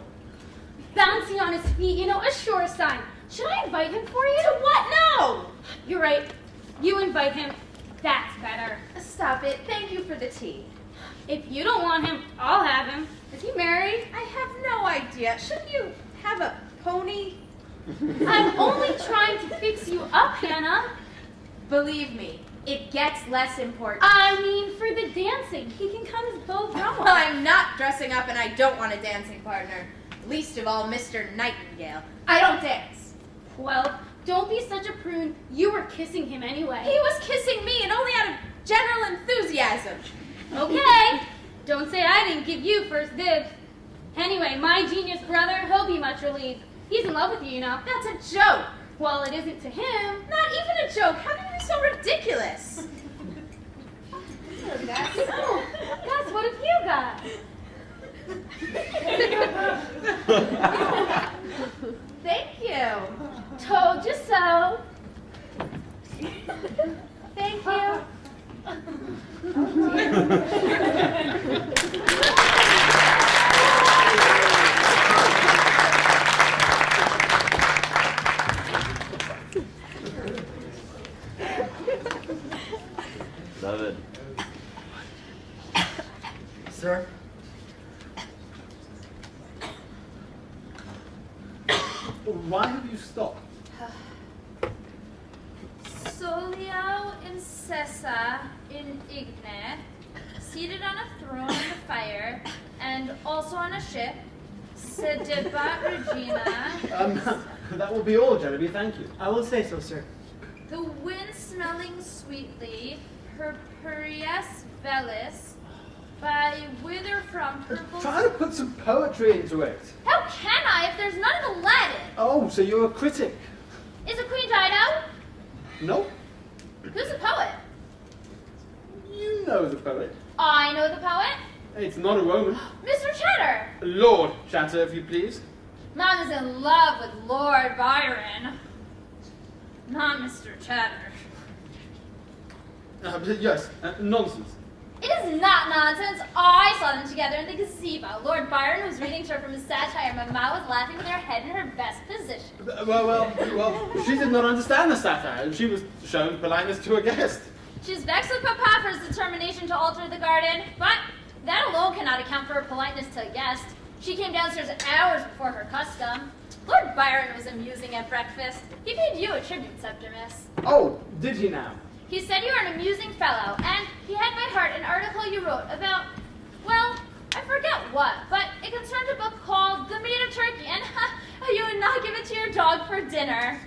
Bouncing on his feet, you know, a sure sign. Should I invite him for you? To what? No! You're right. You invite him. That's better. Stop it. Thank you for the tea. If you don't want him, I'll have him. Is he married? I have no idea. Shouldn't you have a pony? I'm only trying to fix you up, Hannah. Believe me, it gets less important. I mean, for the dancing, he can come as Beau Brummel. I'm not dressing up and I don't want a dancing partner. Least of all, Mr. Nightingale. I don't dance. Well, don't be such a prune. You were kissing him anyway. He was kissing me and only out of general enthusiasm. Okay. Don't say I didn't give you first dibs. Anyway, my genius brother, he'll be much relieved. He's in love with you, you know. That's a joke. Well, it isn't to him. Not even a joke. How can you be so ridiculous? That's what have you got? Thank you. Told you so. Thank you. David. Sir? Why have you stopped? Solio incessa in igne, seated on a throne in the fire, and also on a ship, sedebat regina, That will be all, Genevieve, thank you. I will say so, sir. the wind smelling sweetly, purpurias velis, by wither from purple. Try to put some poetry into it. How can I if there's none in the Latin? Oh, so you're a critic? Is the queen died out? No? Who's the poet? You know the poet. I know the poet. It's not a Roman. Mr. Chatter. Lord Chatter, if you please. Mom is in love with Lord Byron. Not Mr. Chatter. Yes, nonsense. It is not nonsense. I saw them together in the gazebo. Lord Byron was reading to her from his satire. Mamma was laughing with her head in her best position. Well, she did not understand the satire. She was shown politeness to a guest. She's vexed with Papa for his determination to alter the garden, but that alone cannot account for her politeness to a guest. She came downstairs hours before her custom. Lord Byron was amusing at breakfast. He paid you a tribute, Septimus. Oh, did he now? He said you are an amusing fellow, and he had by heart an article you wrote about, well, I forget what, but it concerned a book called The Maid of Turkey, and you would not give it to your dog for dinner.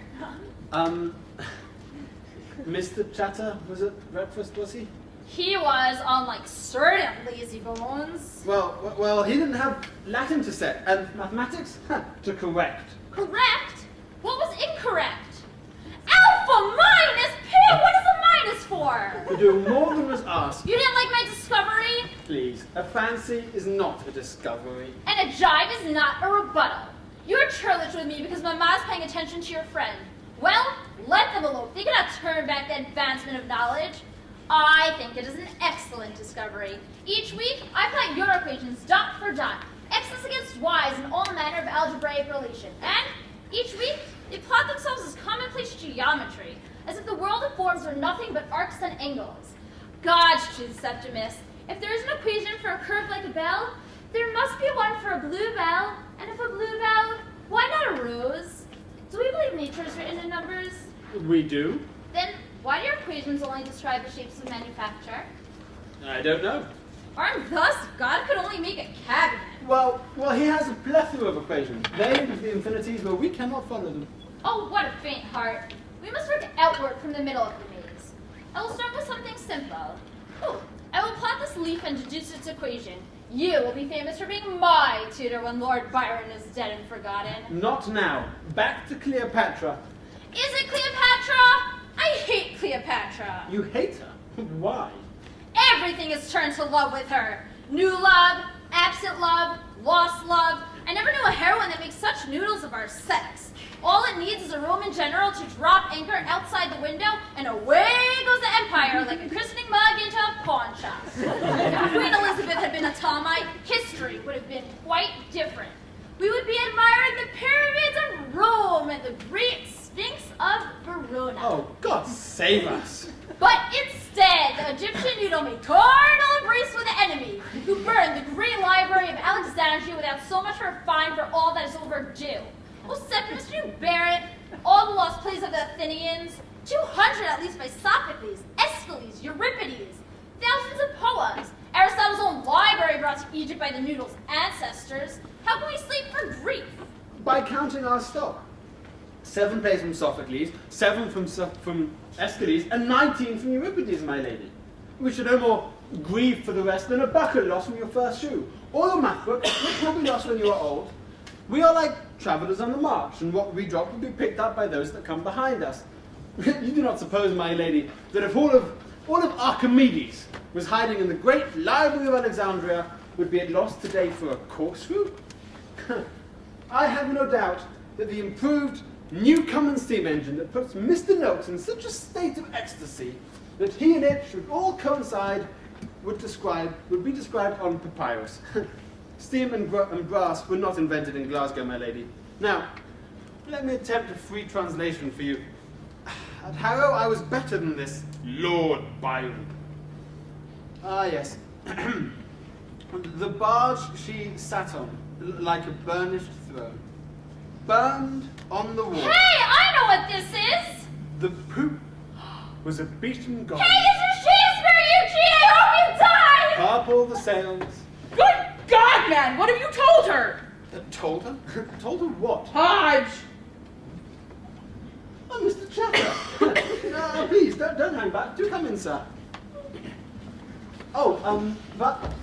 Mr. Chatter was at breakfast, was he? He was, unlike certain lazy bones. Well, he didn't have Latin to set, and mathematics to correct. Correct? What was incorrect? Alpha minus P! What is a minus for? To do more than was asked. You didn't like my discovery? Please, a fancy is not a discovery. And a jive is not a rebuttal. You're churlish with me because my ma's paying attention to your friend. Well, let them alone. They cannot turn back the advancement of knowledge. I think it is an excellent discovery. Each week, I plot your equations dot for dot, x's against y's in all manner of algebraic relation. And each week, they plot themselves as commonplace geometry, as if the world of forms were nothing but arcs and angles. Gosh, choose Septimus. If there is an equation for a curve like a bell, there must be one for a blue bell. And if a blue bell, why not a rose? Do we believe nature is written in numbers? We do? Then why do your equations only describe the shapes of manufacture? I don't know. And thus, God could only make a cabinet. Well, he has a plethora of equations. They with the infinities, but we cannot follow them. Oh, what a faint heart. We must work outward from the middle of the maze. I will start with something simple. Oh, I will plot this leaf and deduce its equation. You will be famous for being my tutor when Lord Byron is dead and forgotten. Not now. Back to Cleopatra. Is it Cleopatra? I hate Cleopatra. You hate her? Why? Everything is turned to love with her. New love, absent love, lost love. I never knew a heroine that makes such noodles of our sex. All it needs is a Roman general to drop anchor outside the window, and away goes the empire like a christening mug into a pawn shop. If Queen Elizabeth had been a Ptolemite, history would have been quite different. We would be admiring the pyramids of Rome and the great Sphinx of Verona. Oh, God save us. But instead, the Egyptian noodle made carnal embrace with the enemy, who burned the great library of Alexandria without so much for a fine for all that is overdue. Oh, Septimus, do you bear it? All the lost plays of the Athenians, 200 at least by Sophocles, Aeschylus, Euripides, thousands of poems, Aristotle's own library brought to Egypt by the noodle's ancestors. How can we sleep for grief? By counting our stock. 7 plays from Sophocles, 7 from Aeschylus, and 19 from Euripides, my lady. We should no more grieve for the rest than a bucket lost from your first shoe, or your math book, which will be lost when you are old. We are like travellers on the march, and what we drop will be picked up by those that come behind us. You do not suppose, my lady, that if all of Archimedes was hiding in the great library of Alexandria, would be at lost today for a corkscrew? I have no doubt that the improved new Cummins steam engine that puts Mr. Noakes in such a state of ecstasy that he and it should all coincide would be described on papyrus. Steam and brass were not invented in Glasgow, my lady. Now, let me attempt a free translation for you. At Harrow, I was better than this Lord Byron. Ah, yes. The barge she sat on, like a burnished throne, burned on the wall. Hey, I know what this is! The poop was a beaten god. Hey, this is Shakespeare, Eugene! I hope you die! Up all the sails. Good God, man! What have you told her? Told her? Told her what? Hodge! Oh, Mr. Chatter. Please, don't hang back. Do come in, sir. Oh, but...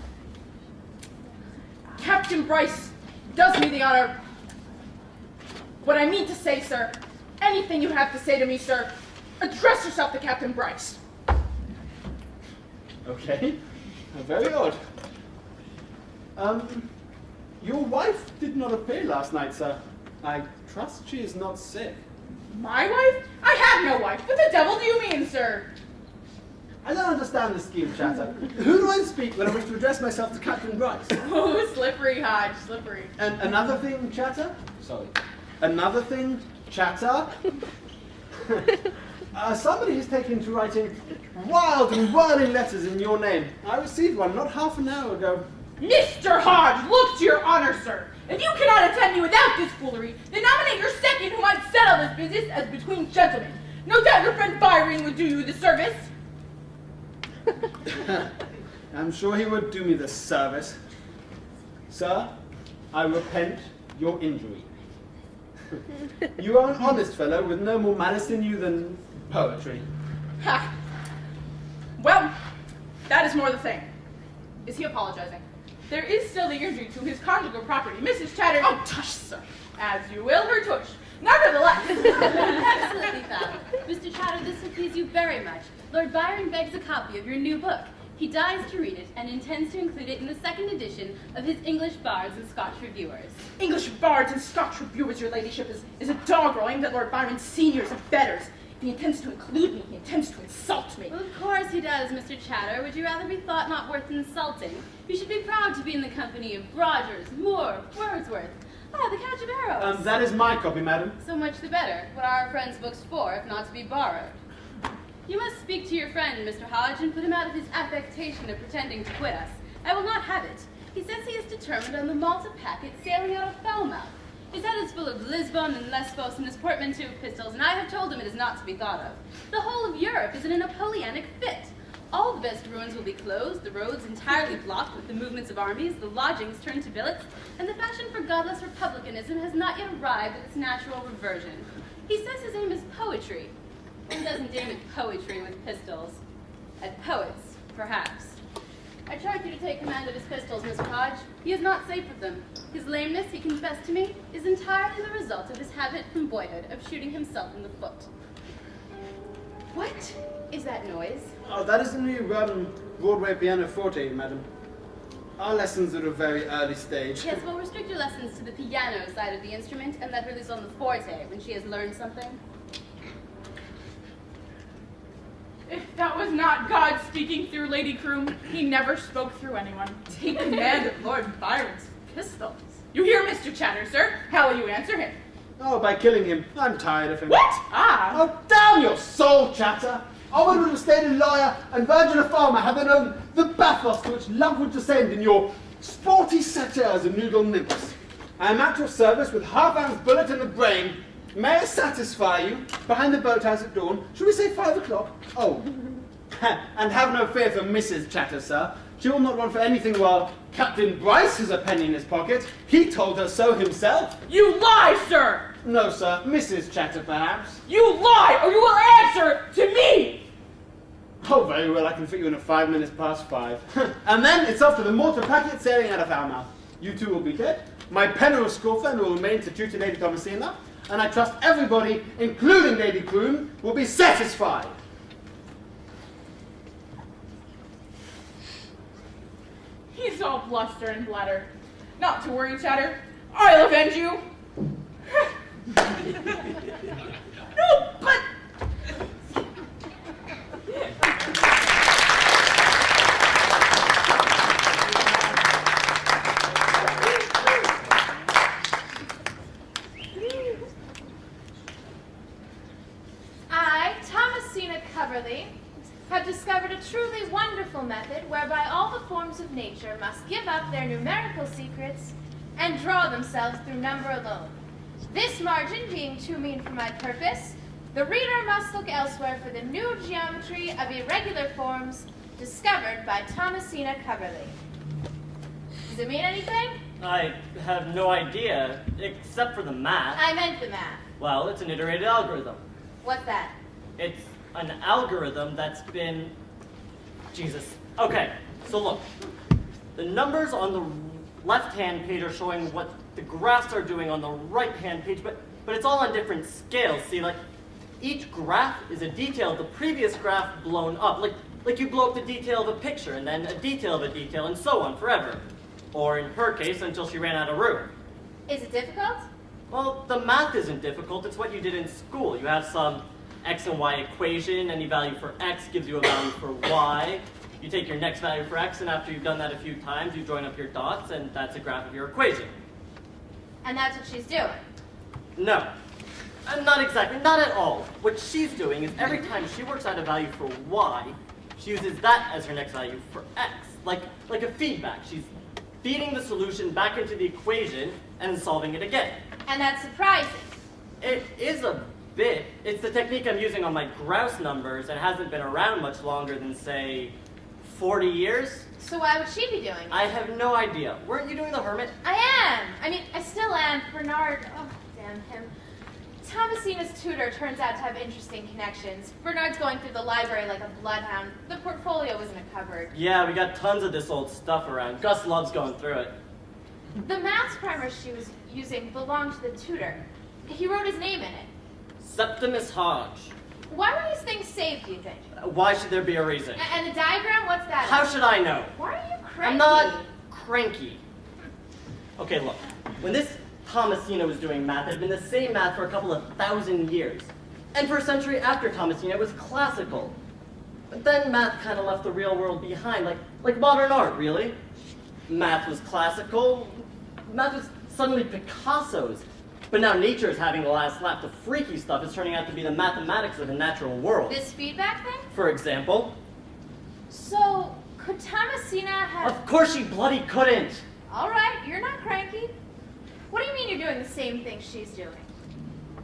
Captain Bryce does me the honor. What I mean to say, sir, anything you have to say to me, sir, address yourself to Captain Bryce. Okay. Very odd. Your wife did not appear last night, sir. I trust she is not sick. My wife? I have no wife. What the devil do you mean, sir? I don't understand the scheme, Chatter. Who do I speak when I wish to address myself to Captain Bryce? Oh, slippery, Hodge, slippery. And another thing, Chatter? Sorry. Another thing, Chatter? Somebody has taken to writing wild and whirling letters in your name. I received one not half an hour ago. Mr. Hodge, look to your honor, sir. If you cannot attend me without this foolery, then nominate your second who might settle this business as between gentlemen. No doubt your friend Byron would do you the service. I'm sure he would do me the service. Sir, I repent your injury. You are an honest fellow with no more malice in you than poetry. Ha! Well, that is more the thing. Is he apologizing? There is still the injury to his conjugal property. Mrs. Chatter... Oh, tush, sir. As you will, her tush. Nevertheless... Absolutely found. Mr. Chatter, this will please you very much. Lord Byron begs a copy of your new book. He dies to read it and intends to include it in the second edition of his English Bards and Scotch Reviewers. English Bards and Scotch Reviewers, your ladyship, is a dog aimed at Lord Byron's seniors and betters. If he intends to include me, he intends to insult me. Well, of course he does, Mr. Chatter. Would you rather be thought not worth insulting? You should be proud to be in the company of Rogers, Moore, Wordsworth. Ah, the Count of Arrows. That is my copy, madam. So much the better. What are our friends' books for, if not to be borrowed? You must speak to your friend, Mr. Hodge, and put him out of his affectation of pretending to quit us. I will not have it. He says he is determined on the Malta packet sailing out of Falmouth. His head is full of Lisbon and Lesbos and his portmanteau of pistols, and I have told him it is not to be thought of. The whole of Europe is in a Napoleonic fit. All the best ruins will be closed, the roads entirely blocked with the movements of armies, the lodgings turned to billets, and the fashion for godless republicanism has not yet arrived at its natural reversion. He says his aim is poetry. One doesn't aim at poetry with pistols. At poets, perhaps. I charge you to take command of his pistols, Mr. Hodge. He is not safe with them. His lameness, he confessed to me, is entirely the result of his habit from boyhood of shooting himself in the foot. What is that noise? Oh, that is the new Broadway pianoforte, madam. Our lessons are at a very early stage. Yes, well, restrict your lessons to the piano side of the instrument and let her loose on the forte when she has learned something. If that was not God speaking through Lady Croom, he never spoke through anyone. Take command of Lord Byron's pistols. You hear, Mr. Chatter, sir? How will you answer him? Oh, by killing him. I'm tired of him. What? Ah! Oh, damn your soul, Chatter! I would have stayed a lawyer, and Virgin a farmer had they known the bathos to which love would descend in your sporty satires and noodle nymphs. I am at your service with half-ounce bullet in the brain. May I satisfy you? Behind the boathouse at dawn. Shall we say 5 o'clock? Oh. And have no fear for Mrs. Chatter, sir. She will not run for anything while Captain Bryce has a penny in his pocket. He told her so himself. You lie, sir! No, sir. Mrs. Chatter, perhaps. You lie, or you will answer to me! Oh, very well. I can fit you in at 5 minutes past 5. And then it's off to the Malta packet sailing out of Falmouth. You two will be dead. My penrose schoolfriend will remain to tutor Lady Thomasina. And I trust everybody, including Lady Croom, will be satisfied. He's all bluster and bladder. Not to worry, Chatter. I'll avenge you. No, but... I, Thomasina Coverley, have discovered a truly wonderful method whereby all the forms of nature must give up their numerical secrets and draw themselves through number alone. This margin being too mean for my purpose, the reader must look elsewhere for the new geometry of irregular forms discovered by Thomasina Coverley. Does it mean anything? I have no idea, except for the math. I meant the math. Well, it's an iterated algorithm. What's that? It's an algorithm that's been... Jesus. Okay, so look. The numbers on the left-hand page are showing what the graphs are doing on the right-hand page, but it's all on different scales. See, like, each graph is a detail of the previous graph blown up. Like you blow up the detail of a picture, and then a detail of a detail, and so on, forever. Or in her case, until she ran out of room. Is it difficult? Well, the math isn't difficult. It's what you did in school. You have some x and y equation. Any value for x gives you a value for y. You take your next value for x, and after you've done that a few times, you join up your dots, and that's a graph of your equation. And that's what she's doing. No. Not exactly. Not at all. What she's doing is every time she works out a value for y, she uses that as her next value for x. Like a feedback. She's feeding the solution back into the equation and then solving it again. And that's surprising. It is a bit. It's the technique I'm using on my grouse numbers and hasn't been around much longer than, say, 40 years. So why would she be doing it? I have no idea. Weren't you doing the hermit? I am. I mean, I still am. Bernard, oh, damn him. Thomasina's tutor turns out to have interesting connections. Bernard's going through the library like a bloodhound. The portfolio was in a cupboard. Yeah, we got tons of this old stuff around. Gus loves going through it. The math primer she was using belonged to the tutor. He wrote his name in it. Septimus Hodge. Why were these things saved, do you think? Why should there be a reason? And the diagram, what's that? How should I know? Why are you cranky? I'm not cranky. Okay, look. When this Thomasina was doing math, it had been the same math for a couple of 1,000 years. And for a century after Thomasina, it was classical. But then math kind of left the real world behind, like modern art, really. Math was classical. Math was suddenly Picasso's. But now nature is having the last laugh. The freaky stuff is turning out to be the mathematics of the natural world. This feedback thing? For example. So, could Thomasina have... Of course she bloody couldn't. All right, you're not cranky. What do you mean you're doing the same thing she's doing?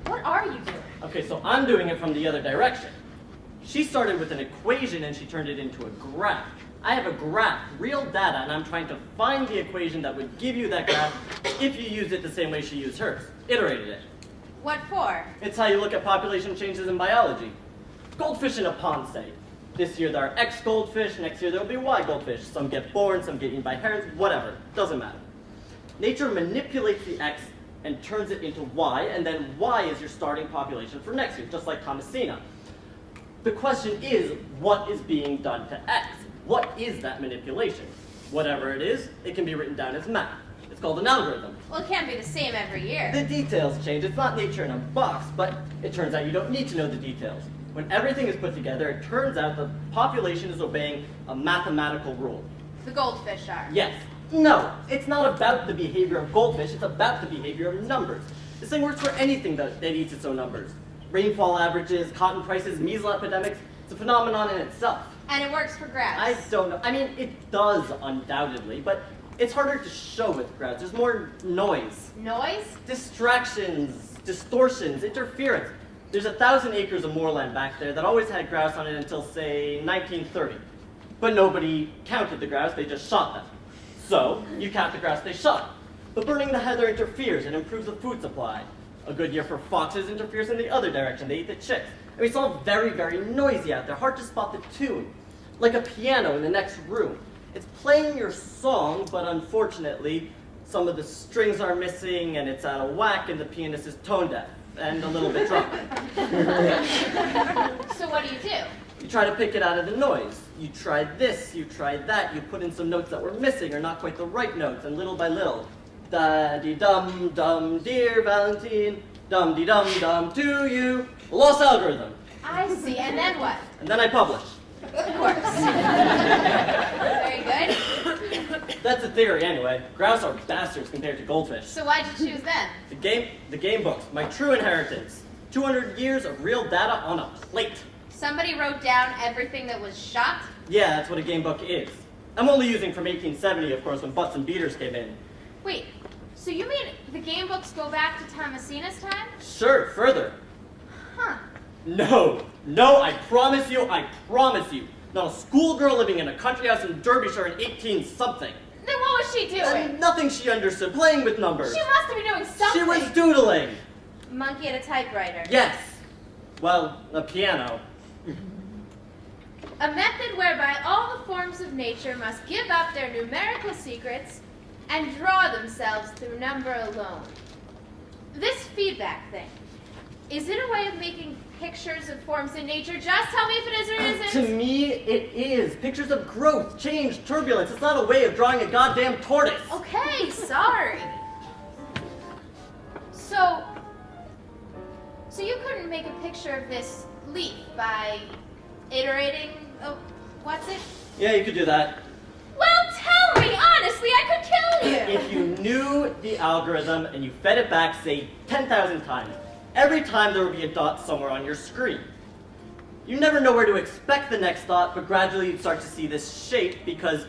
What are you doing? Okay, so I'm doing it from the other direction. She started with an equation and she turned it into a graph. I have a graph, real data, and I'm trying to find the equation that would give you that graph if you used it the same way she used hers. Iterated it. What for? It's how you look at population changes in biology. Goldfish in a pond, say. This year there are X goldfish, next year there will be Y goldfish. Some get born, some get eaten by herons, whatever. Doesn't matter. Nature manipulates the X and turns it into Y, and then Y is your starting population for next year, just like Thomasina. The question is, what is being done to X? What is that manipulation? Whatever it is, it can be written down as math. It's called an algorithm. Well, it can't be the same every year. The details change. It's not nature in a box, but it turns out you don't need to know the details. When everything is put together, it turns out the population is obeying a mathematical rule. The goldfish are. Yes. No, it's not about the behavior of goldfish, it's about the behavior of numbers. This thing works for anything that eats its own numbers. Rainfall averages, cotton prices, measles epidemics, it's a phenomenon in itself. And it works for grouse. I don't know. I mean, it does undoubtedly, but it's harder to show with grouse. There's more noise. Noise? Distractions, distortions, interference. There's 1,000 acres of moorland back there that always had grouse on it until, say, 1930. But nobody counted the grouse, they just shot them. So, you count the grouse they shot. But burning the heather interferes and improves the food supply. A good year for foxes interferes in the other direction, they eat the chicks. I mean, it's all very, very noisy out there, hard to spot the tune. Like a piano in the next room. It's playing your song, but unfortunately, some of the strings are missing and it's out of whack and the pianist is tone deaf and a little bit drunk. So what do? You try to pick it out of the noise. You try this, you try that, you put in some notes that were missing or not quite the right notes, and little by little, da-dee-dum-dum, dear Valentine, dum-dee-dum-dum to you, lost algorithm. I see, and then what? And then I publish. Of course. Very good. That's the theory anyway. Grouse are bastards compared to goldfish. So why'd you choose them? The game books, my true inheritance. 200 years of real data on a plate. Somebody wrote down everything that was shot? Yeah, that's what a game book is. I'm only using from 1870, of course, when butts and beaters came in. Wait, so you mean the game books go back to Thomasina's time? Sure, further. Huh. No, I promise you. Not a schoolgirl living in a country house in Derbyshire in 18-something. Then what was she doing? Nothing she understood, playing with numbers. She must have been doing something. She was doodling. Monkey at a typewriter. Yes. Well, a piano. A method whereby all the forms of nature must give up their numerical secrets and draw themselves through number alone. This feedback thing, is it a way of making pictures of forms in nature? Just tell me if it is or isn't. To me, it is. Pictures of growth, change, turbulence. It's not a way of drawing a goddamn tortoise. Okay, sorry. So you couldn't make a picture of this leaf by iterating, what's it? Yeah, you could do that. Well, tell me, honestly, I could kill you. If you knew the algorithm and you fed it back, say, 10,000 times, every time there would be a dot somewhere on your screen. You never know where to expect the next dot, but gradually you'd start to see this shape because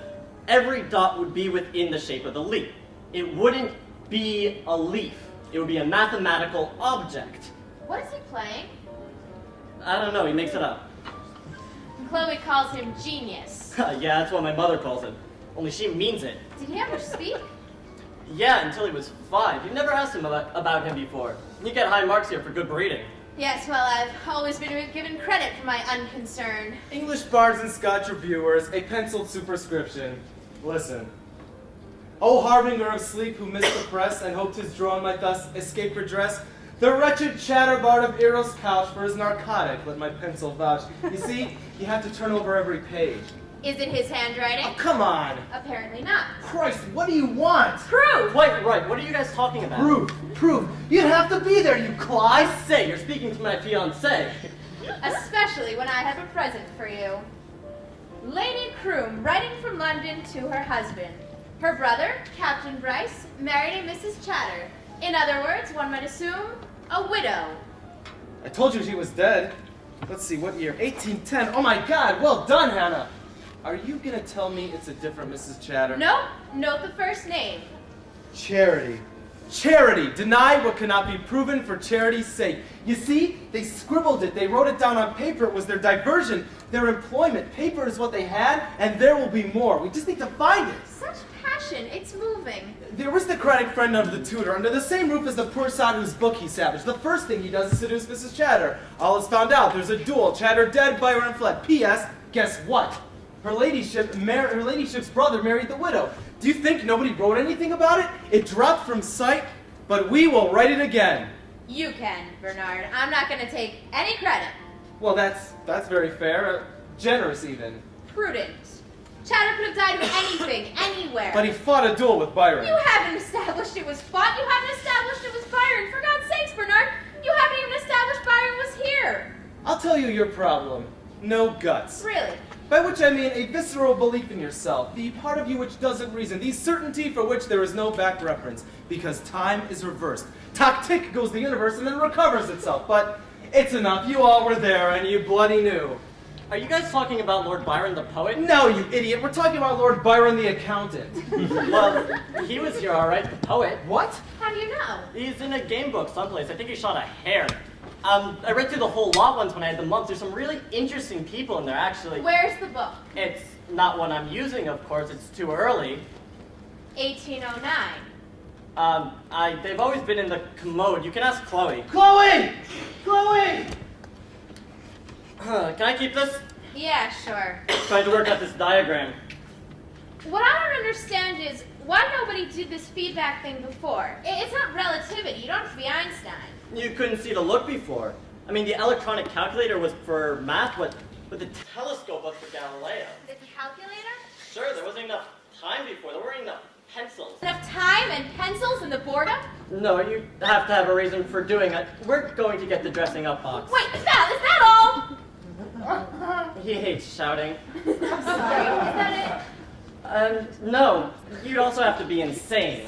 every dot would be within the shape of the leaf. It wouldn't be a leaf. It would be a mathematical object. What is he playing? I don't know, he makes it up. Chloe calls him genius. Yeah, that's what my mother calls him. Only she means it. Did he ever speak? Yeah, until he was 5. You never asked him about him before. You get high marks here for good breeding. Yes, well, I've always been given credit for my unconcern. English bards and Scotch reviewers, a penciled superscription. Listen. O harbinger of sleep who missed the press and hoped his drone might thus escape redress, the wretched chatterbard of Eros couch for his narcotic, let my pencil vouch. You see, you have to turn over every page. Is it his handwriting? Oh, come on! Apparently not. Christ, what do you want? Proof! Wait, right, what are you guys talking about? Proof. You'd have to be there, you cly. I say, you're speaking to my fiancée. Especially when I have a present for you. Lady Croom, writing from London to her husband. Her brother, Captain Bryce, married a Mrs. Chatter. In other words, one might assume, a widow. I told you she was dead. Let's see, what year? 1810. Oh my God, well done, Hannah. Are you gonna tell me it's a different Mrs. Chatter? Nope, note the first name. Charity. Charity. Deny what cannot be proven for charity's sake. You see, they scribbled it. They wrote it down on paper. It was their diversion, their employment. Paper is what they had, and there will be more. We just need to find it. Such passion, it's moving. The aristocratic friend of the tutor, under the same roof as the poor sod whose book he savaged. The first thing he does is seduce Mrs. Chatter. All is found out. There's a duel. Chatter dead, Byron fled. P.S. Guess what? Her ladyship's brother married the widow. Do you think nobody wrote anything about it? It dropped from sight, but we will write it again. You can, Bernard. I'm not going to take any credit. Well, that's very fair. Generous, even. Prudent. Chatter could have died of anything, anywhere. But he fought a duel with Byron. You haven't established it was fought. You haven't established it was Byron. For God's sakes, Bernard, you haven't even established Byron was here. I'll tell you your problem. No guts. Really? By which I mean a visceral belief in yourself, the part of you which doesn't reason, the certainty for which there is no back reference, because time is reversed. Tock-tick goes the universe and then recovers itself, but it's enough. You all were there and you bloody knew. Are you guys talking about Lord Byron the poet? No, you idiot. We're talking about Lord Byron the accountant. Well, he was here, all right, the poet. What? How do you know? He's in a game book someplace. I think he shot a hare. I read through the whole lot once when I had the month. There's some really interesting people in there, actually. Where's the book? It's not one I'm using, of course. It's too early. 1809. They've always been in the commode. You can ask Chloe. Chloe! Can I keep this? Yeah, sure. Trying to work out this diagram. What I don't understand is why nobody did this feedback thing before. It's not relativity. You don't have to be Einstein. You couldn't see the look before. I mean, the electronic calculator was for math, but the telescope was for Galileo. The calculator? Sure, there wasn't enough time before. There weren't enough pencils. Enough time and pencils and the boredom? No, you have to have a reason for doing it. We're going to get the dressing up box. Wait, is that all? He hates shouting. I'm sorry, is that it? No, you'd also have to be insane.